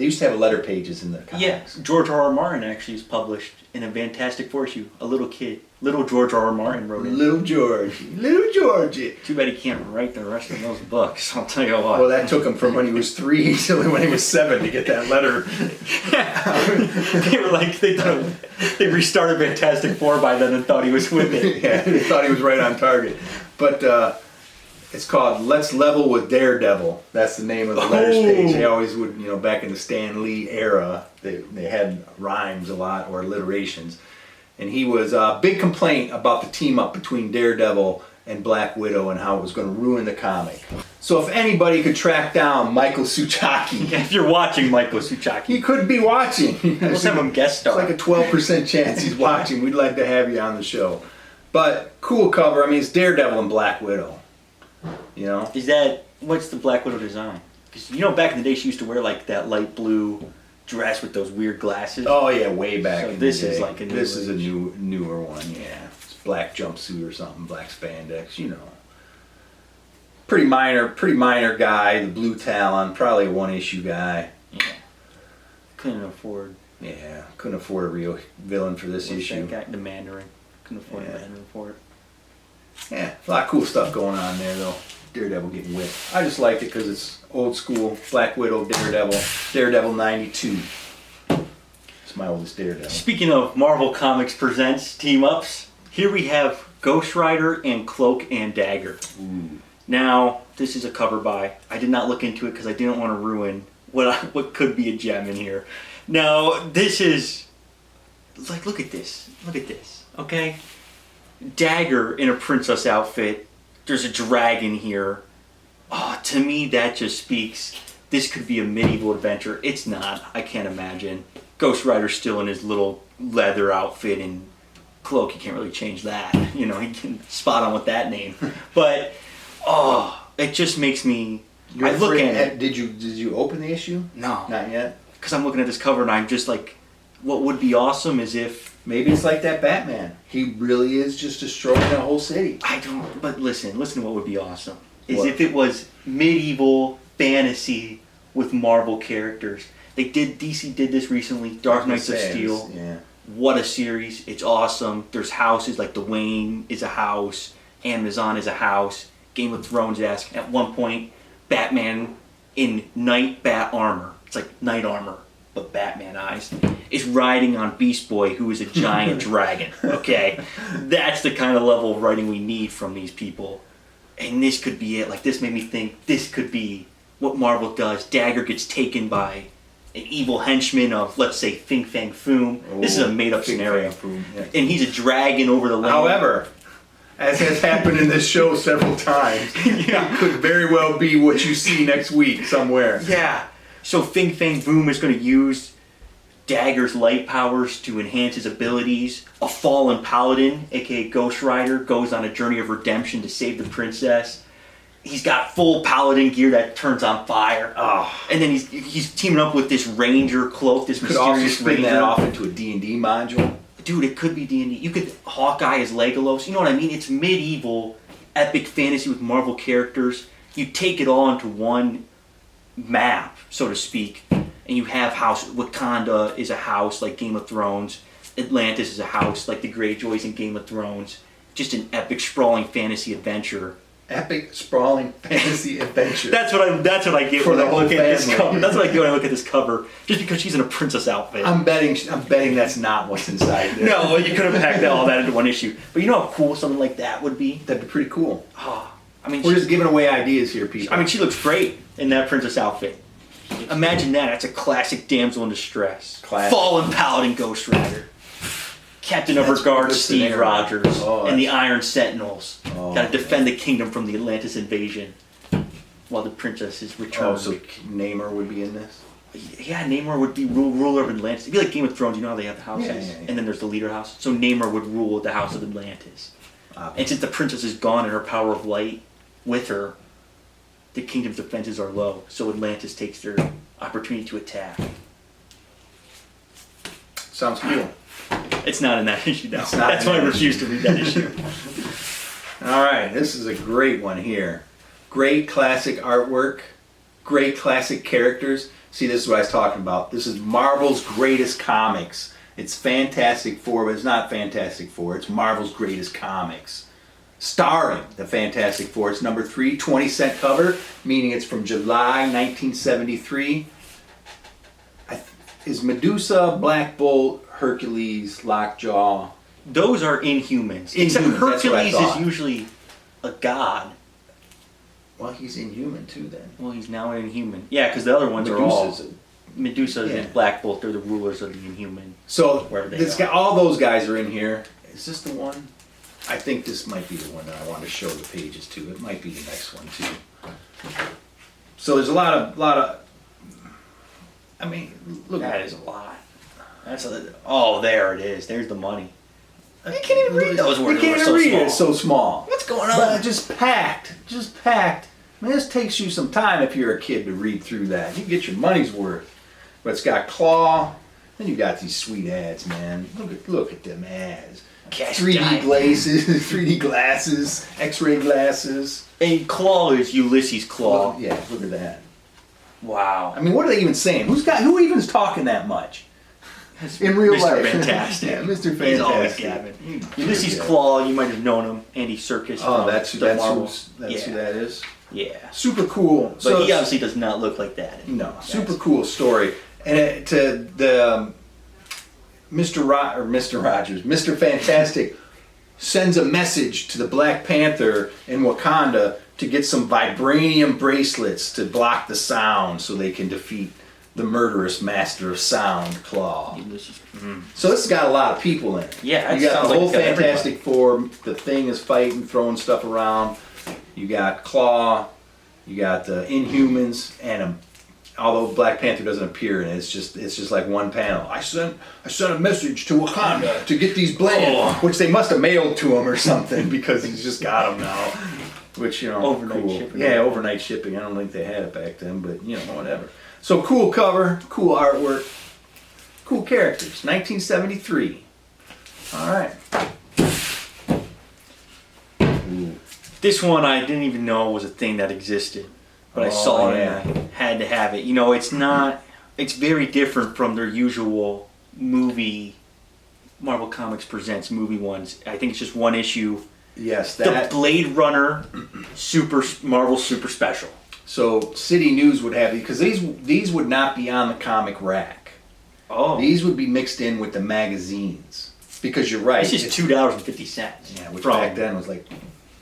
Speaker 1: used to have letter pages in the comics.
Speaker 2: Yeah, George R.R. Martin actually is published in a Fantastic Four issue. A little kid. Little George R.R. Martin wrote it.
Speaker 1: Little Georgie.
Speaker 2: Too bad he can't write the rest of those books, I'll tell you what.
Speaker 1: Well, that took him from when he was 3 till when he was 7 to get that letter.
Speaker 2: They were like, they restarted Fantastic Four by then and thought he was with it.
Speaker 1: Yeah, they thought he was right on target. But it's called Let's Level with Daredevil. That's the name of the letters page. They always would, you know, back in the Stan Lee era, they had rhymes a lot or alliterations. And he was a big complaint about the team up between Daredevil and Black Widow and how it was going to ruin the comic. So if anybody could track down Michael Suchaki.
Speaker 2: If you're watching Michael Suchaki.
Speaker 1: He could be watching.
Speaker 2: Let's have him guest star.
Speaker 1: It's like a 12% chance he's watching. We'd like to have you on the show. But cool cover. I mean, it's Daredevil and Black Widow. You know?
Speaker 2: What's the Black Widow design? Because, you know, back in the day she used to wear like that light blue dress with those weird glasses.
Speaker 1: Oh yeah, way back.
Speaker 2: So
Speaker 1: in
Speaker 2: this
Speaker 1: the day.
Speaker 2: is like a new
Speaker 1: this is a
Speaker 2: age.
Speaker 1: newer one. Yeah, it's black jumpsuit or something, black spandex. You know, pretty minor guy. The blue Talon, probably a one-issue guy.
Speaker 2: Yeah. Couldn't afford.
Speaker 1: Yeah, couldn't afford a real villain for this
Speaker 2: What's
Speaker 1: issue.
Speaker 2: that guy? The Mandarin. Couldn't afford
Speaker 1: Yeah.
Speaker 2: the Mandarin for it.
Speaker 1: Yeah, a lot of cool stuff going on there though. Daredevil getting whipped. I just liked it because it's old school. Black Widow, Daredevil 92. It's my oldest Daredevil.
Speaker 2: Speaking of Marvel Comics Presents team-ups, here we have Ghost Rider and Cloak and Dagger.
Speaker 1: Ooh.
Speaker 2: Now, this is a cover by. I did not look into it because I didn't want to ruin what could be a gem in here. Now, this is... Like, look at this. Look at this. Okay? Dagger in a princess outfit. There's a dragon here. Oh, to me, that just speaks. This could be a medieval adventure. It's not. I can't imagine. Ghost Rider's still in his little leather outfit and cloak. You can't really change that. You know, he can spot on with that name. But, oh, it just makes me...
Speaker 1: You're
Speaker 2: I look
Speaker 1: afraid-
Speaker 2: at it.
Speaker 1: Did you open the issue?
Speaker 2: No.
Speaker 1: Not yet.
Speaker 2: Because I'm looking at this cover and I'm just like, what would be awesome is if...
Speaker 1: Maybe it's like that Batman. He really is just destroying a whole city.
Speaker 2: I don't... But listen to what would be awesome. Is
Speaker 1: What?
Speaker 2: if it was medieval fantasy with Marvel characters. DC did this recently. Dark Knights of Steel.
Speaker 1: Yeah.
Speaker 2: What a series. It's awesome. There's houses like the Wayne is a house. Amazon is a house. Game of Thrones-esque. At one point, Batman in night bat armor. It's like night armor, but Batman eyes. Is riding on Beast Boy, who is a giant dragon. Okay? That's the kind of level of writing we need from these people. And this could be it. Like, this made me think this could be what Marvel does. Dagger gets taken by an evil henchman of, let's say, Fin Fang Foom. This is a made-up
Speaker 1: Fin
Speaker 2: scenario.
Speaker 1: Fang Foom, yeah.
Speaker 2: And he's a dragon over the land.
Speaker 1: However, as has happened in this show several times, it could very well be what you see next week somewhere.
Speaker 2: Yeah. So Fin Fang Foom is going to use Dagger's light powers to enhance his abilities. A fallen paladin, aka Ghost Rider, goes on a journey of redemption to save the princess. He's got full paladin gear that turns on fire.
Speaker 1: Oh.
Speaker 2: And then he's teaming up with this ranger cloak, this
Speaker 1: Could also
Speaker 2: mysterious
Speaker 1: spin
Speaker 2: ranger.
Speaker 1: that off into a D&D module.
Speaker 2: Dude, it could be D&D. You could Hawkeye as Legolas. You know what I mean? It's medieval, epic fantasy with Marvel characters. You take it all into one map, so to speak. And you have house. Wakanda is a house like Game of Thrones. Atlantis is a house like the Greyjoys in Game of Thrones. Just an epic, sprawling fantasy adventure.
Speaker 1: Epic, sprawling fantasy adventure.
Speaker 2: That's what I get
Speaker 1: For
Speaker 2: when
Speaker 1: the
Speaker 2: I
Speaker 1: whole
Speaker 2: look at this
Speaker 1: family.
Speaker 2: cover. That's what I get when I look at this cover. Just because she's in a princess outfit.
Speaker 1: I'm betting that's not what's inside there.
Speaker 2: No, you could have packed all that into one issue. But you know how cool something like that would be?
Speaker 1: That'd be pretty cool.
Speaker 2: Oh, I mean,
Speaker 1: We're just giving away ideas here, people.
Speaker 2: she looks great in that princess outfit. Imagine that. That's a classic damsel in distress.
Speaker 1: Classic.
Speaker 2: Fallen paladin Ghost Rider. Captain of her
Speaker 1: That's a
Speaker 2: guard
Speaker 1: good
Speaker 2: Steve
Speaker 1: scenario.
Speaker 2: Rogers.
Speaker 1: Oh,
Speaker 2: and the
Speaker 1: that's-
Speaker 2: Iron Sentinels.
Speaker 1: Oh,
Speaker 2: Gotta defend the kingdom from the Atlantis invasion. While the princess is returned.
Speaker 1: Oh, so Namor would be in this?
Speaker 2: Yeah, Namor would be ruler of Atlantis. It'd be like Game of Thrones, you know how they have the houses?
Speaker 1: Yeah.
Speaker 2: And then there's the leader house. So Namor would rule the house of Atlantis. And since the princess is gone and her power of light with her, the kingdom's defenses are low. So Atlantis takes their opportunity to attack.
Speaker 1: Sounds cool.
Speaker 2: It's not in that issue now.
Speaker 1: It's not
Speaker 2: That's
Speaker 1: in
Speaker 2: why I
Speaker 1: that
Speaker 2: refuse to read that issue.
Speaker 1: All right, this is a great one here. Great classic artwork, great classic characters. See, this is what I was talking about. This is Marvel's greatest comics. It's Fantastic Four, but it's not Fantastic Four. It's Marvel's greatest comics. Starring the Fantastic Four. It's number 3, 20-cent cover, meaning it's from July 1973. Is Medusa, Black Bolt, Hercules, Lockjaw?
Speaker 2: Those are Inhumans.
Speaker 1: Inhumans,
Speaker 2: Except
Speaker 1: that's what I
Speaker 2: Hercules
Speaker 1: thought.
Speaker 2: is usually a god.
Speaker 1: Well, he's Inhuman too then.
Speaker 2: Well, he's now an Inhuman. Yeah, because the other ones are all... Medusa
Speaker 1: Yeah.
Speaker 2: and Black Bolt, they're the rulers of the Inhuman.
Speaker 1: So
Speaker 2: Wherever they
Speaker 1: this
Speaker 2: are.
Speaker 1: guy, all those guys are in here. Is this the one? I think this might be the one that I want to show the pages to. It might be the next one too. So there's a lot of. I mean, look.
Speaker 2: That is a lot. Oh, there it is. There's the money.
Speaker 1: You
Speaker 2: can't even read those words.
Speaker 1: You can't
Speaker 2: They're
Speaker 1: even
Speaker 2: so
Speaker 1: read
Speaker 2: small.
Speaker 1: it. It's so small.
Speaker 2: What's going
Speaker 1: But
Speaker 2: on?
Speaker 1: just packed. Just packed. I mean, this takes you some time if you're a kid to read through that. You get your money's worth. But it's got Claw. Then you got these sweet ads, man. Look at them ads. 3D glasses, 3D glasses, X-ray glasses.
Speaker 2: And Claw is Ulysses Claw.
Speaker 1: Yeah, look at that.
Speaker 2: Wow.
Speaker 1: I mean, what are they even saying? Who even is talking that much? In real life.
Speaker 2: Mr. Fantastic.
Speaker 1: Yeah, Mr. Fantastic.
Speaker 2: He's always gabbing. Ulysses Claw, you might have known him. Andy Serkis.
Speaker 1: Oh, that's who that is?
Speaker 2: Yeah.
Speaker 1: Super cool.
Speaker 2: But so he obviously does not look like that.
Speaker 1: No, super cool story. And to the Mr. Rogers, Mr. Fantastic sends a message to the Black Panther in Wakanda to get some vibranium bracelets to block the sound so they can defeat the murderous master of sound, Claw. So this has got a lot of people in it.
Speaker 2: Yeah,
Speaker 1: you got the whole Fantastic Four. The Thing is fighting, throwing stuff around. You got Claw. You got the Inhumans, and although Black Panther doesn't appear in it, it's just like one panel. I sent a message to Wakanda to get these blades, which they must have mailed to him or something because he's just got them now. Which,
Speaker 2: overnight shipping.
Speaker 1: Yeah, overnight shipping. I don't think they had it back then, but whatever. So cool cover, cool artwork, cool characters. 1973. All right. Ooh.
Speaker 2: This one I didn't even know was a thing that existed, but I saw it and I had to have it. It's very different from their usual movie, Marvel Comics Presents movie ones. I think it's just one issue.
Speaker 1: Yes, that.
Speaker 2: The Blade Runner Marvel Super Special.
Speaker 1: So City News would have because these would not be on the comic rack.
Speaker 2: Oh.
Speaker 1: These would be mixed in with the magazines. Because you're right.
Speaker 2: This is $2.50.
Speaker 1: Yeah, which back then was like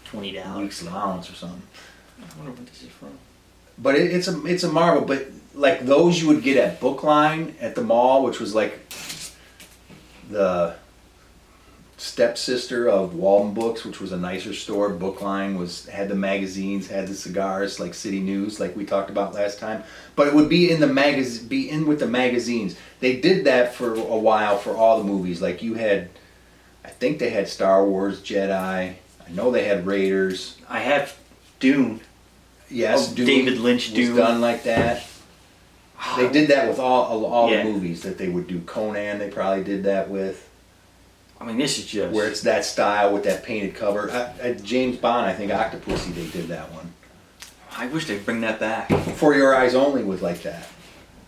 Speaker 2: $20.
Speaker 1: Week's allowance or something.
Speaker 2: I wonder what this is from.
Speaker 1: But it's a Marvel, but like those you would get at Bookline at the mall, which was like the stepsister of Walden Books, which was a nicer store. Bookline had the magazines, had the cigars, like City News, like we talked about last time. But it would be in with the magazines. They did that for a while for all the movies. Like I think they had Star Wars, Jedi. I know they had Raiders.
Speaker 2: I have Dune.
Speaker 1: Yes, Dune
Speaker 2: David Lynch Dune
Speaker 1: was done like that. They did that with all the movies that they would do. Conan, they probably did that with.
Speaker 2: I mean, this is just...
Speaker 1: Where it's that style with that painted cover. James Bond, I think Octopussy, they did that one.
Speaker 2: I wish they'd bring that back.
Speaker 1: For Your Eyes Only was like that.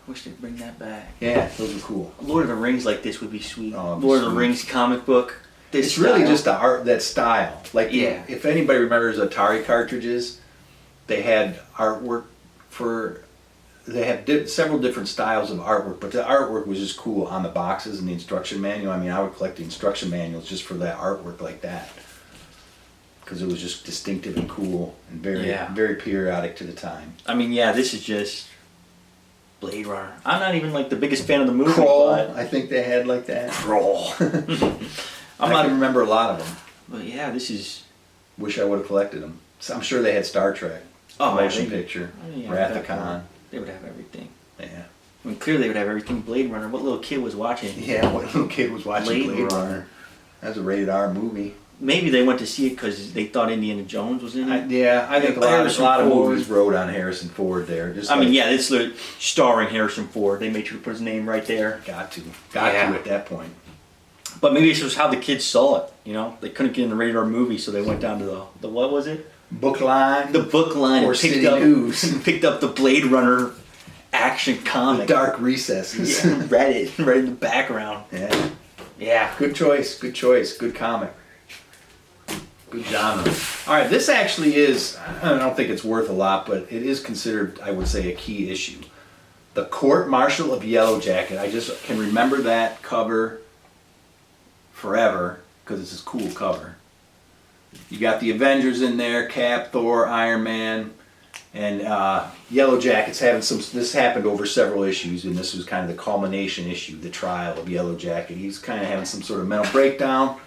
Speaker 2: I wish they'd bring that back.
Speaker 1: Yeah, those are cool.
Speaker 2: Lord of the Rings like this would be sweet.
Speaker 1: Oh,
Speaker 2: Lord of the Rings comic book.
Speaker 1: It's really just the art, that style. Like, if anybody remembers Atari cartridges, they had artwork for... They had several different styles of artwork, but the artwork was just cool on the boxes and the instruction manual. I mean, I would collect the instruction manuals just for that artwork like that. Because it was just distinctive and cool and very periodic to the time.
Speaker 2: I mean, this is just Blade Runner. I'm not even like the biggest fan of the movie.
Speaker 1: Kroll, I think they had like that.
Speaker 2: Kroll.
Speaker 1: I can remember a lot of them.
Speaker 2: But yeah, this is...
Speaker 1: Wish I would have collected them. So I'm sure they had Star Trek. Motion picture. Wrath of Khan.
Speaker 2: They would have everything.
Speaker 1: Yeah.
Speaker 2: I mean, clearly they would have everything Blade Runner. What little kid was watching?
Speaker 1: Yeah, what little kid was watching Blade Runner? That was a rated R movie.
Speaker 2: Maybe they went to see it because they thought Indiana Jones was in it.
Speaker 1: I think a lot of movies rode on Harrison Ford there.
Speaker 2: It's starring Harrison Ford. They made sure to put his name right there.
Speaker 1: Got to at that point.
Speaker 2: But maybe this was how the kids saw it. They couldn't get in the rated R movie, so they went down to the what was it?
Speaker 1: Bookline.
Speaker 2: The Bookline.
Speaker 1: Or City News.
Speaker 2: And picked up the Blade Runner action comic.
Speaker 1: The dark recesses.
Speaker 2: Yeah, read it right in the background.
Speaker 1: Yeah.
Speaker 2: Yeah.
Speaker 1: Good choice. Good comic. Good genre. All right, this actually is, I don't think it's worth a lot, but it is considered, I would say, a key issue. The Court Martial of Yellow Jacket. I just can remember that cover forever because it's this cool cover. You got the Avengers in there, Cap, Thor, Iron Man, and Yellow Jacket's having this happened over several issues, and this was kind of the culmination issue, the trial of Yellow Jacket. He's kind of having some sort of mental breakdown.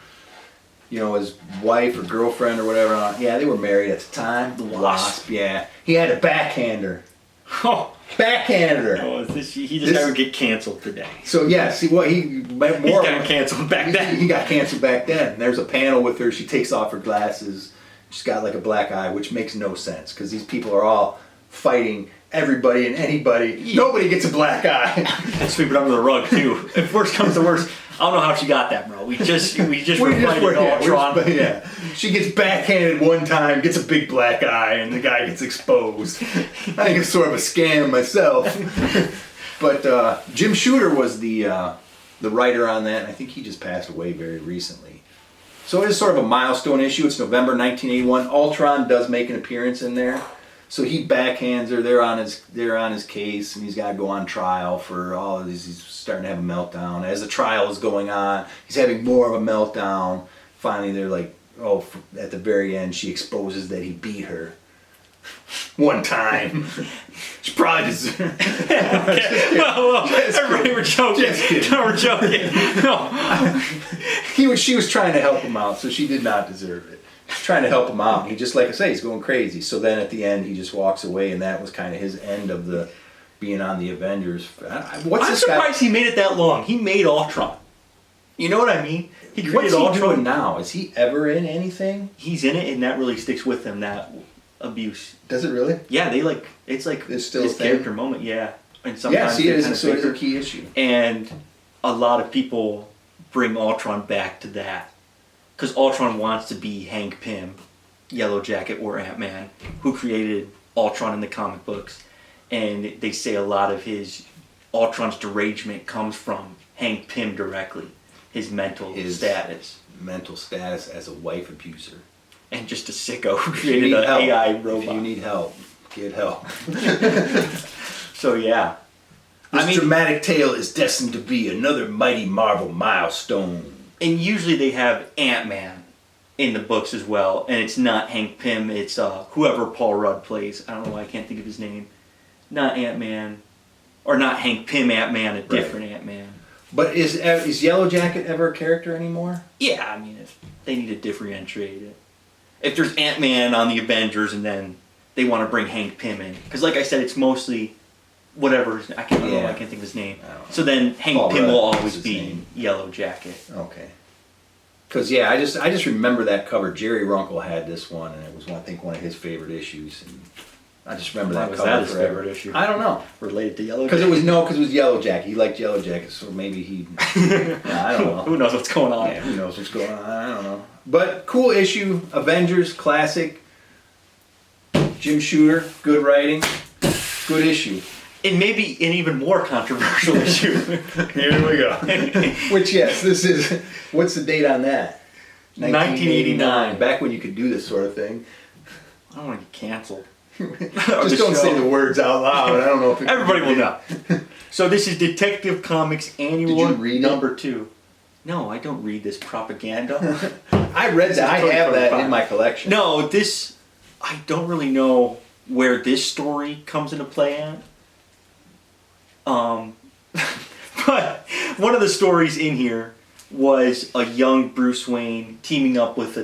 Speaker 1: His wife or girlfriend or whatever, they were married at the time.
Speaker 2: The Wasp.
Speaker 1: Yeah. He had a backhander.
Speaker 2: Oh.
Speaker 1: Backhanded her.
Speaker 2: Oh, he just never get canceled today.
Speaker 1: So he
Speaker 2: got canceled back then.
Speaker 1: He got canceled back then. There's a panel with her. She takes off her glasses. She's got like a black eye, which makes no sense because these people are all fighting everybody and anybody. Nobody gets a black eye.
Speaker 2: Sweep it under the rug too. If worst comes to worst, I don't know how she got that, bro. We just replied Ultron.
Speaker 1: Yeah. She gets backhanded one time, gets a big black eye, and the guy gets exposed. I think it's sort of a scam myself. But Jim Shooter was the writer on that, and I think he just passed away very recently. So it is sort of a milestone issue. It's November 1981. Ultron does make an appearance in there. So he backhands her. They're on his case, and he's got to go on trial for all of these. He's starting to have a meltdown. As the trial is going on, he's having more of a meltdown. Finally, they're like, at the very end, she exposes that he beat her one time. She probably deserved it.
Speaker 2: Well, everybody were joking. No, we're joking. No.
Speaker 1: She was trying to help him out, so she did not deserve it. She's trying to help him out. He just, like I say, he's going crazy. So then at the end, he just walks away, and that was kind of his end of the being on the Avengers.
Speaker 2: I'm surprised he made it that long. He made Ultron. You know what I mean? He created
Speaker 1: Ultron.
Speaker 2: What's he doing
Speaker 1: now? Is he ever in anything?
Speaker 2: He's in it, and that really sticks with him, that abuse.
Speaker 1: Does it really?
Speaker 2: Yeah, it's like
Speaker 1: it's still
Speaker 2: his character moment, yeah. And sometimes
Speaker 1: it is a key issue.
Speaker 2: And a lot of people bring Ultron back to that. Because Ultron wants to be Hank Pym, Yellow Jacket, or Ant-Man, who created Ultron in the comic books. And they say a lot of Ultron's derangement comes from Hank Pym directly. His mental status.
Speaker 1: Mental status as a wife abuser.
Speaker 2: And just a sicko who created an AI robot.
Speaker 1: If you need help, get help.
Speaker 2: So yeah.
Speaker 1: This dramatic tale is destined to be another mighty Marvel milestone.
Speaker 2: And usually they have Ant-Man in the books as well, and it's not Hank Pym, it's whoever Paul Rudd plays. I don't know why I can't think of his name. Not Ant-Man, or not Hank Pym Ant-Man, a different Ant-Man.
Speaker 1: But is Yellow Jacket ever a character anymore?
Speaker 2: Yeah, I mean, they need to differentiate it. If there's Ant-Man on the Avengers and then they want to bring Hank Pym in. Because like I said, it's mostly whatever, I can't think of his name. So then Hank Pym will always be Yellow Jacket.
Speaker 1: Okay. Because I just remember that cover. Jerry Runkle had this one, and it was I think one of his favorite issues. And I just remember that cover.
Speaker 2: Was that his favorite issue?
Speaker 1: I don't know.
Speaker 2: Related to Yellow Jacket?
Speaker 1: Because it was Yellow Jacket. He liked Yellow Jacket, so maybe he. I don't know.
Speaker 2: Who knows what's going on?
Speaker 1: Yeah, who knows what's going on? I don't know. But cool issue. Avengers classic. Jim Shooter, good writing, good issue.
Speaker 2: And maybe an even more controversial issue.
Speaker 1: Here we go. Which, yes, this is... What's the date on that?
Speaker 2: 1989.
Speaker 1: Back when you could do this sort of thing.
Speaker 2: I don't want to get canceled.
Speaker 1: Just don't say the words out loud. I don't know if...
Speaker 2: Everybody will know. So this is Detective Comics Annual
Speaker 1: Did you read
Speaker 2: number 2. No, I don't read this propaganda.
Speaker 1: I read that. I have that in my collection.
Speaker 2: No, this... I don't really know where this story comes into play at. But one of the stories in here was a young Bruce Wayne teaming up with a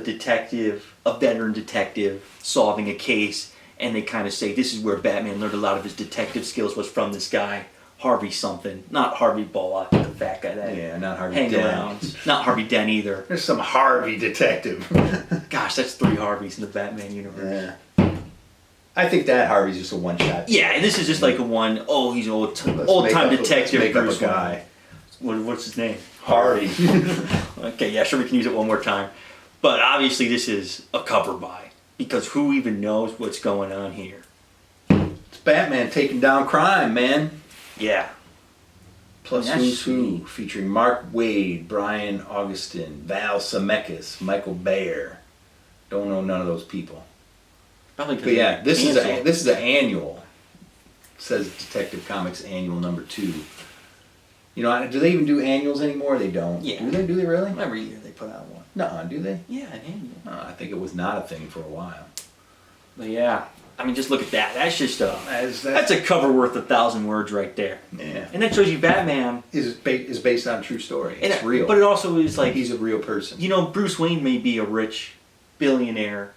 Speaker 2: veteran detective, solving a case, and they kind of say this is where Batman learned a lot of his detective skills was from this guy, Harvey something. Not Harvey Bullock, the fat guy that
Speaker 1: not Harvey Dent.
Speaker 2: Around. Not Harvey Dent either.
Speaker 1: There's some Harvey detective.
Speaker 2: Gosh, that's 3 Harveys in the Batman universe.
Speaker 1: Yeah. I think that Harvey's just a one-shot.
Speaker 2: Yeah, and this is just like a one, he's an old-time detective.
Speaker 1: Let's make up a guy.
Speaker 2: What's his name?
Speaker 1: Harvey.
Speaker 2: Okay, yeah, sure, we can use it one more time. But obviously this is a cover buy, because who even knows what's going on here?
Speaker 1: It's Batman taking down crime, man.
Speaker 2: Yeah.
Speaker 1: Plus Who's Who, featuring Mark Waid, Brian Augustin, Val Zemeckis, Michael Bayer. Don't know none of those people.
Speaker 2: Probably.
Speaker 1: But yeah, this is an annual. It says Detective Comics Annual number 2. You know, do they even do annuals anymore? They don't.
Speaker 2: Yeah.
Speaker 1: Do they really?
Speaker 2: Every year they put out one.
Speaker 1: No, do they?
Speaker 2: Yeah, an annual.
Speaker 1: I think it was not a thing for a while.
Speaker 2: But yeah, I mean, just look at that. That's just that's a cover worth 1,000 words right there.
Speaker 1: Yeah.
Speaker 2: And that shows you Batman
Speaker 1: is based on a true story. It's real.
Speaker 2: But it also is like
Speaker 1: he's a real person.
Speaker 2: You know, Bruce Wayne may be a rich billionaire,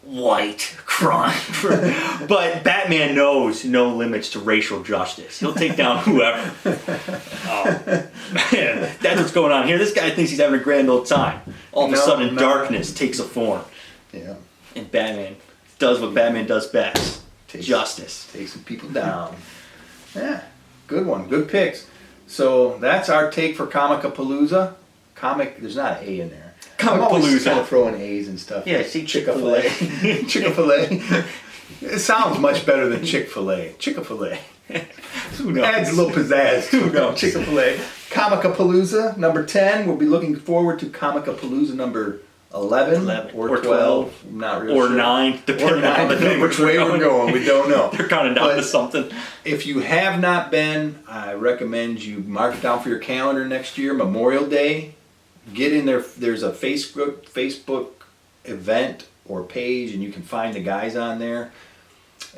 Speaker 2: white crime, but Batman knows no limits to racial justice. He'll take down whoever. Man, that's what's going on here. This guy thinks he's having a grand old time. All of a sudden, darkness takes a form.
Speaker 1: Yeah.
Speaker 2: And Batman does what Batman does best. justice.
Speaker 1: Take some people down. Yeah, good one. Good picks. So that's our take for ComicPalooza. There's not an A in there.
Speaker 2: ComicPalooza.
Speaker 1: I'm throwing A's and stuff.
Speaker 2: Yeah, see
Speaker 1: Chick-fil-A. Chick-fil-A. It sounds much better than Chick-fil-A. Chick-fil-A.
Speaker 2: Who knows?
Speaker 1: Adds a little pizzazz to it. Chick-fil-A. ComicPalooza number 10. We'll be looking forward to ComicPalooza number 11 or 12. Not really
Speaker 2: or
Speaker 1: sure.
Speaker 2: 9, depending on
Speaker 1: which way we're going. We don't know.
Speaker 2: They're counting down to something.
Speaker 1: If you have not been, I recommend you mark it down for your calendar next year, Memorial Day. Get in there. There's a Facebook event or page, and you can find the guys on there,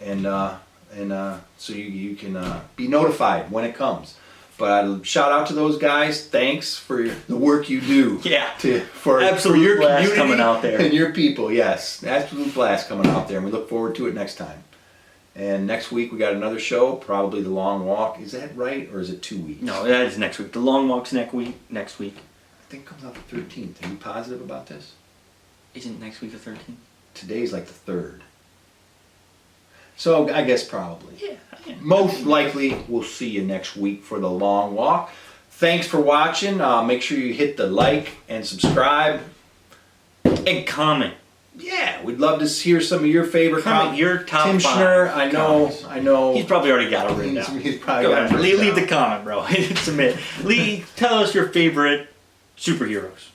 Speaker 1: and so you can be notified when it comes. But I'd shout out to those guys. Thanks for the work you do.
Speaker 2: Yeah.
Speaker 1: For your
Speaker 2: blast
Speaker 1: community
Speaker 2: coming out there.
Speaker 1: and your people. Yes, absolute blast coming out there, and we look forward to it next time. And next week we got another show, probably The Long Walk. Is that right, or is it 2 weeks?
Speaker 2: No, that is next week. The Long Walk's next week.
Speaker 1: I think it comes out the 13th. Are you positive about this?
Speaker 2: Isn't next week the 13th?
Speaker 1: Today's like the 3rd. So I guess probably.
Speaker 2: Yeah.
Speaker 1: Most likely we'll see you next week for The Long Walk. Thanks for watching. Make sure you hit the like and subscribe.
Speaker 2: And comment.
Speaker 1: Yeah, we'd love to hear some of your favorite
Speaker 2: Comment your top
Speaker 1: Tim
Speaker 2: 5
Speaker 1: Schnurr,
Speaker 2: comments.
Speaker 1: I know.
Speaker 2: He's probably already got it written down.
Speaker 1: He's probably
Speaker 2: Go
Speaker 1: got it
Speaker 2: ahead.
Speaker 1: written
Speaker 2: Leave
Speaker 1: down.
Speaker 2: the comment, bro. Submit. Tell us your favorite superheroes.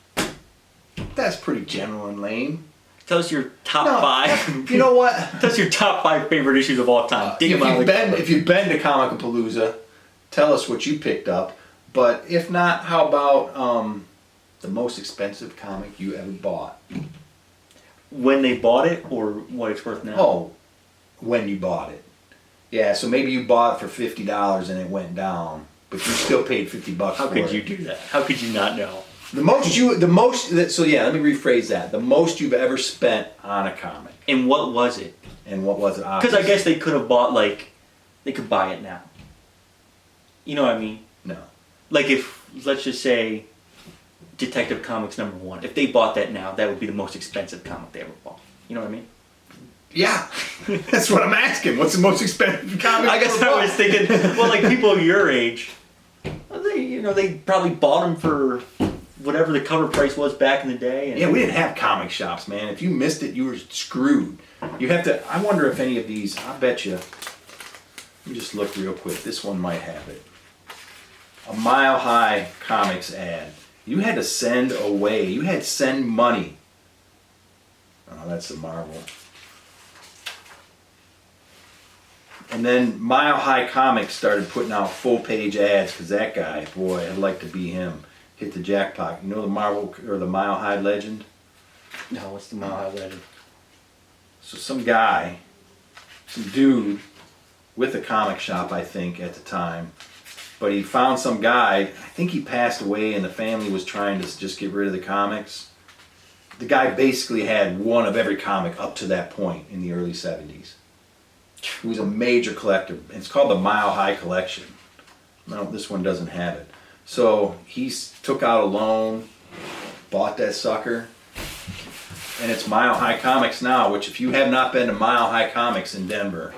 Speaker 1: That's pretty general and lame.
Speaker 2: Tell us your top
Speaker 1: No,
Speaker 2: 5.
Speaker 1: You know what?
Speaker 2: Tell us your top 5 favorite issues of all time. Dig them out of the cupboard.
Speaker 1: If you've been to ComicPalooza, tell us what you picked up. But if not, how about the most expensive comic you ever bought?
Speaker 2: When they bought it or what it's worth now?
Speaker 1: Oh, when you bought it. Yeah, so maybe you bought it for $50 and it went down, but you still paid $50
Speaker 2: How
Speaker 1: for
Speaker 2: could
Speaker 1: it.
Speaker 2: you do that? How could you not know?
Speaker 1: So yeah, let me rephrase that. The most you've ever spent on a comic.
Speaker 2: And what was it?
Speaker 1: And what was it?
Speaker 2: Because I guess they could have bought, they could buy it now. You know what I mean?
Speaker 1: No.
Speaker 2: Like if, let's just say, Detective Comics #1. If they bought that now, that would be the most expensive comic they ever bought. You know what I mean?
Speaker 1: Yeah. That's what I'm asking. What's the most expensive comic
Speaker 2: I guess
Speaker 1: you ever
Speaker 2: I
Speaker 1: bought?
Speaker 2: was thinking, well, like people your age, well, they probably bought them for whatever the cover price was back in the day. And
Speaker 1: Yeah, we didn't have comic shops, man. If you missed it, you were screwed. You have to. I wonder if any of these. I bet you. Let me just look real quick. This one might have it. A Mile High Comics ad. You had to send away. You had to send money. Oh, that's the Marvel. And then Mile High Comics started putting out full-page ads because that guy, boy, I'd like to be him. Hit the jackpot. You know the Marvel or the Mile High Legend?
Speaker 2: no, what's the Mile High Legend?
Speaker 1: So some guy, some dude with a comic shop, I think, at the time. But he found some guy, I think he passed away and the family was trying to just get rid of the comics. The guy basically had one of every comic up to that point in the early 70s. He was a major collector. It's called the Mile High Collection. No, this one doesn't have it. So he took out a loan, bought that sucker, and it's Mile High Comics now, which if you have not been to Mile High Comics in Denver,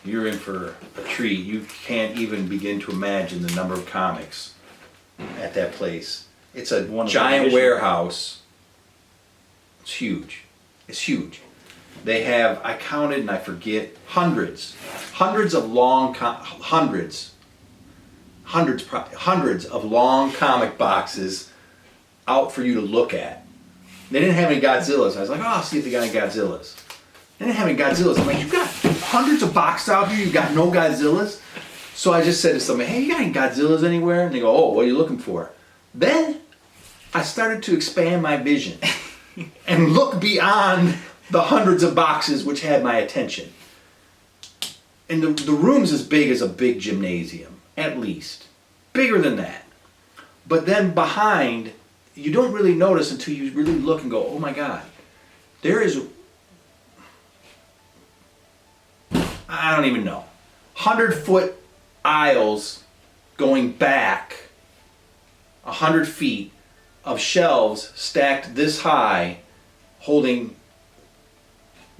Speaker 1: you're in for a treat. You can't even begin to imagine the number of comics at that place. It's a giant warehouse. It's huge. It's huge. They have, I counted and I forget, hundreds of long comic boxes out for you to look at. They didn't have any Godzillas. I was like, oh, I'll see if they got any Godzillas. They didn't have any Godzillas. I'm like, you got hundreds of boxes out here, you got no Godzillas? So I just said to somebody, hey, you got any Godzillas anywhere? And they go, oh, what are you looking for? Then I started to expand my vision and look beyond the hundreds of boxes which had my attention. And the room's as big as a big gymnasium, at least. Bigger than that. But then behind, you don't really notice until you really look and go, oh my God, there is, I don't even know, 100-foot aisles going back 100 feet of shelves stacked this high, holding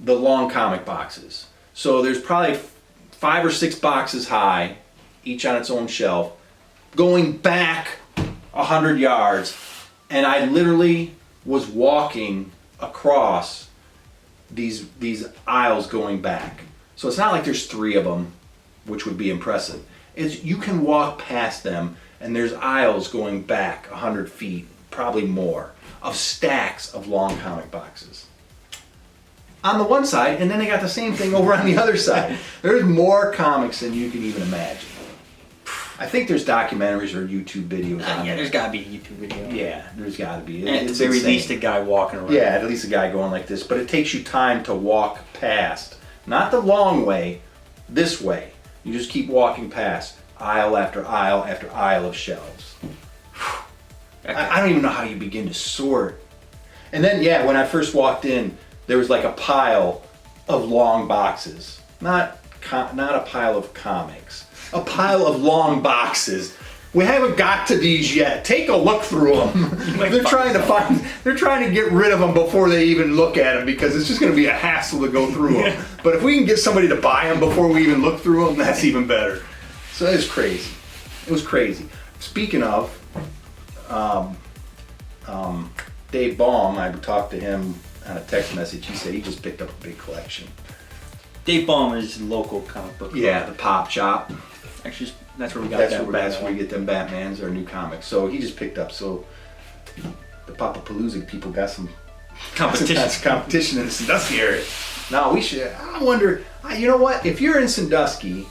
Speaker 1: the long comic boxes. So there's probably 5 or 6 boxes high, each on its own shelf, going back 100 yards, and I literally was walking across these aisles going back. So it's not like there's 3 of them, which would be impressive. It's, you can walk past them, and there's aisles going back 100 feet, probably more, of stacks of long comic boxes. On the one side, and then they got the same thing over on the other side. There's more comics than you can even imagine. I think there's documentaries or YouTube videos on
Speaker 2: Yeah,
Speaker 1: it.
Speaker 2: there's gotta be a YouTube video.
Speaker 1: Yeah, there's gotta be.
Speaker 2: And at the
Speaker 1: It's
Speaker 2: very
Speaker 1: insane.
Speaker 2: least a guy walking around.
Speaker 1: Yeah, at least a guy going like this. But it takes you time to walk past. Not the long way, this way. You just keep walking past aisle after aisle after aisle of shelves. I don't even know how you begin to sort. And then, yeah, when I first walked in, there was like a pile of long boxes. Not a pile of comics. A pile of long boxes. We haven't got to these yet. Take a look through them. They're trying to get rid of them before they even look at them because it's just going to be a hassle to go through them. But if we can get somebody to buy them before we even look through them, that's even better. So it was crazy. It was crazy. Speaking of, Dave Baum, I talked to him on a text message. He said he just picked up a big collection.
Speaker 2: Dave Baum is local comic book.
Speaker 1: Yeah, the Pop Shop.
Speaker 2: Actually, that's where we got
Speaker 1: That's
Speaker 2: that.
Speaker 1: where we get them Batmans, our new comics. So he just picked up. So the Popapalooza people got some competition in the Sandusky area. Now we should. I wonder. You know what? If you're in Sandusky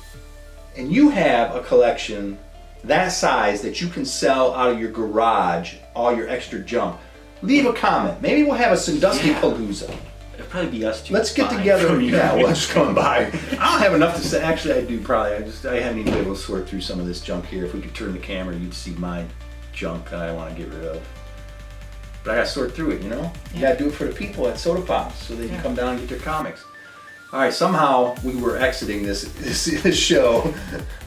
Speaker 1: and you have a collection that size that you can sell out of your garage, all your extra junk, leave a comment. Maybe we'll have a Sandusky Palooza.
Speaker 2: It'll probably be us two.
Speaker 1: Let's get together. Yeah, we'll just come by. I don't have enough to say. Actually, I do probably. I haven't even been able to sort through some of this junk here. If we could turn the camera, you'd see my junk that I want to get rid of. But I gotta sort through it, you know? You gotta do it for the people at Soda Pops so they can come down and get their comics. All right, somehow we were exiting this show.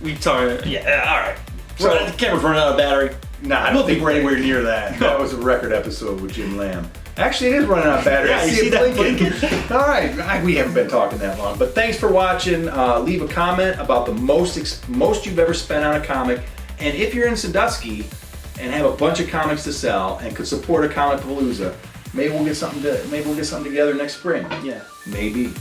Speaker 2: We talked. Yeah, all right. So the camera's running out of battery.
Speaker 1: Nah, I don't think we're anywhere near that. That was a record episode with Jim Lamb. Actually, it is running out of battery.
Speaker 2: Yeah,
Speaker 1: I
Speaker 2: you
Speaker 1: see
Speaker 2: see
Speaker 1: it
Speaker 2: that
Speaker 1: blinking. All right, we haven't been talking that long, but thanks for watching. Leave a comment about the most you've ever spent on a comic, and if you're in Sandusky and have a bunch of comics to sell and could support a Comic Palooza, maybe we'll get something together next spring.
Speaker 2: Yeah.
Speaker 1: Maybe.